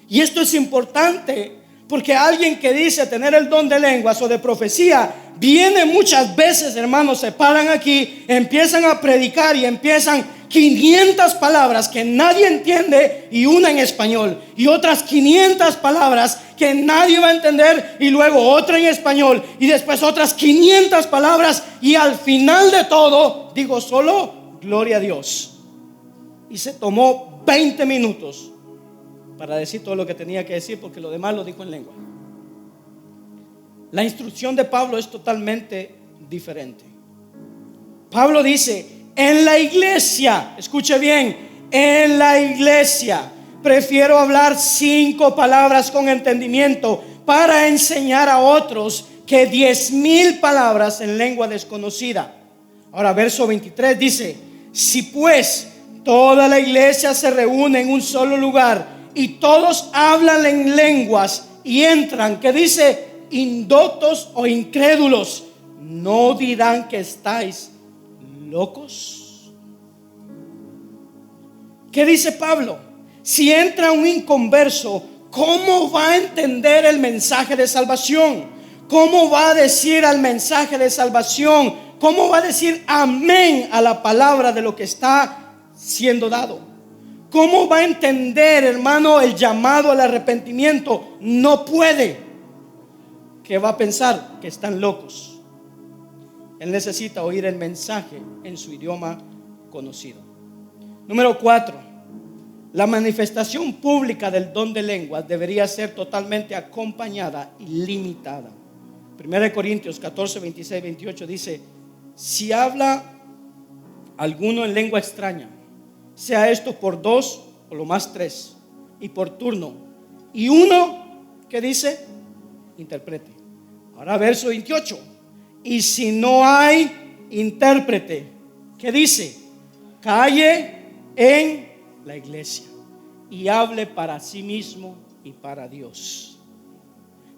Y esto es importante porque alguien que dice tener el don de lenguas o de profecía viene muchas veces, hermanos, se paran aquí, empiezan a predicar y empiezan 500 palabras que nadie entiende y una en español, y otras 500 palabras que nadie va a entender y luego otra en español, y después otras 500 palabras, y al final de todo digo solo gloria a Dios. Y se tomó 20 minutos para decir todo lo que tenía que decir, porque lo demás lo dijo en lengua. La instrucción de Pablo es totalmente diferente. Pablo dice: en la iglesia, escuche bien, en la iglesia prefiero hablar 5 palabras con entendimiento para enseñar a otros que 10,000 palabras en lengua desconocida. Ahora, verso 23 dice: si pues toda la iglesia se reúne en un solo lugar y todos hablan en lenguas y entran, ¿qué dice? Indoctos o incrédulos, ¿no dirán que estáis locos? ¿Qué dice Pablo? Si entra un inconverso, ¿cómo va a entender el mensaje de salvación? ¿Cómo va a decir al mensaje de salvación? ¿Cómo va a decir amén a la palabra de lo que está siendo dado? ¿Cómo va a entender, hermano, el llamado al arrepentimiento? No puede. ¿Qué va a pensar? Que están locos. Él necesita oír el mensaje en su idioma conocido. Número 4, la manifestación pública del don de lenguas debería ser totalmente acompañada y limitada. 1 Corintios 14, 26, 28 dice: si habla alguno en lengua extraña, sea esto por 2 o lo más 3, y por turno, y uno, ¿qué dice? Interprete. Ahora verso 28: y si no hay intérprete, ¿qué dice? Calle en la iglesia y hable para sí mismo y para Dios.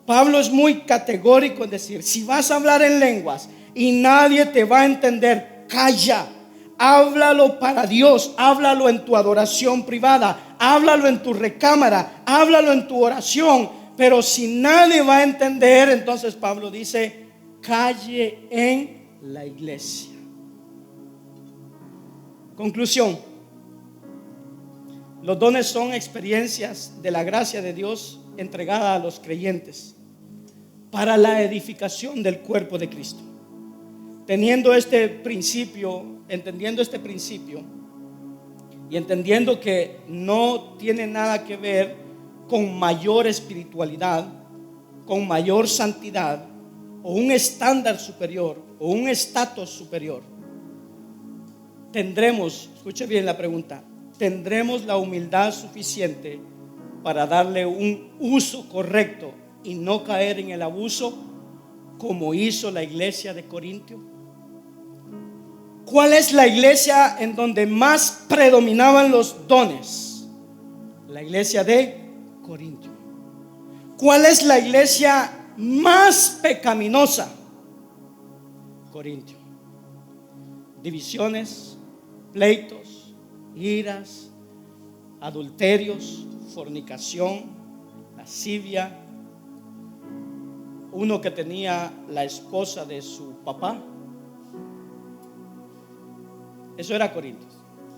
Pablo es muy categórico en decir: si vas a hablar en lenguas y nadie te va a entender, calla. Háblalo para Dios, háblalo en tu adoración privada, háblalo en tu recámara, háblalo en tu oración. Pero si nadie va a entender, entonces Pablo dice: calle en la iglesia. Conclusión: los dones son experiencias de la gracia de Dios entregada a los creyentes para la edificación del cuerpo de Cristo. Entendiendo este principio y entendiendo que no tiene nada que ver con mayor espiritualidad, con mayor santidad, o un estándar superior, o un estatus superior, tendremos, escuche bien la pregunta, tendremos la humildad suficiente para darle un uso correcto y no caer en el abuso como hizo la iglesia de Corintio. ¿Cuál es la iglesia en donde más predominaban los dones? La iglesia de Corintio. ¿Cuál es la iglesia más pecaminosa? Corintio. Divisiones, pleitos, iras, adulterios, fornicación, lascivia. Uno que tenía la esposa de su papá. Eso era Corintios.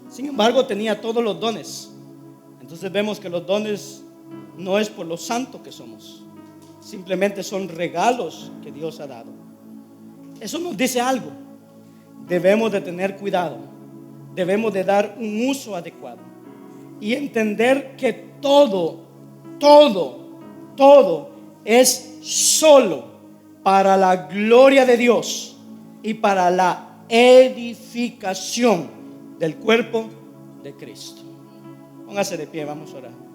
Sin embargo, tenía todos los dones. Entonces vemos que los dones no es por lo santo que somos, simplemente son regalos que Dios ha dado. Eso nos dice algo. Debemos de tener cuidado, debemos de dar un uso adecuado y entender que todo es solo para la gloria de Dios y para la edificación del cuerpo de Cristo. Póngase de pie, vamos a orar.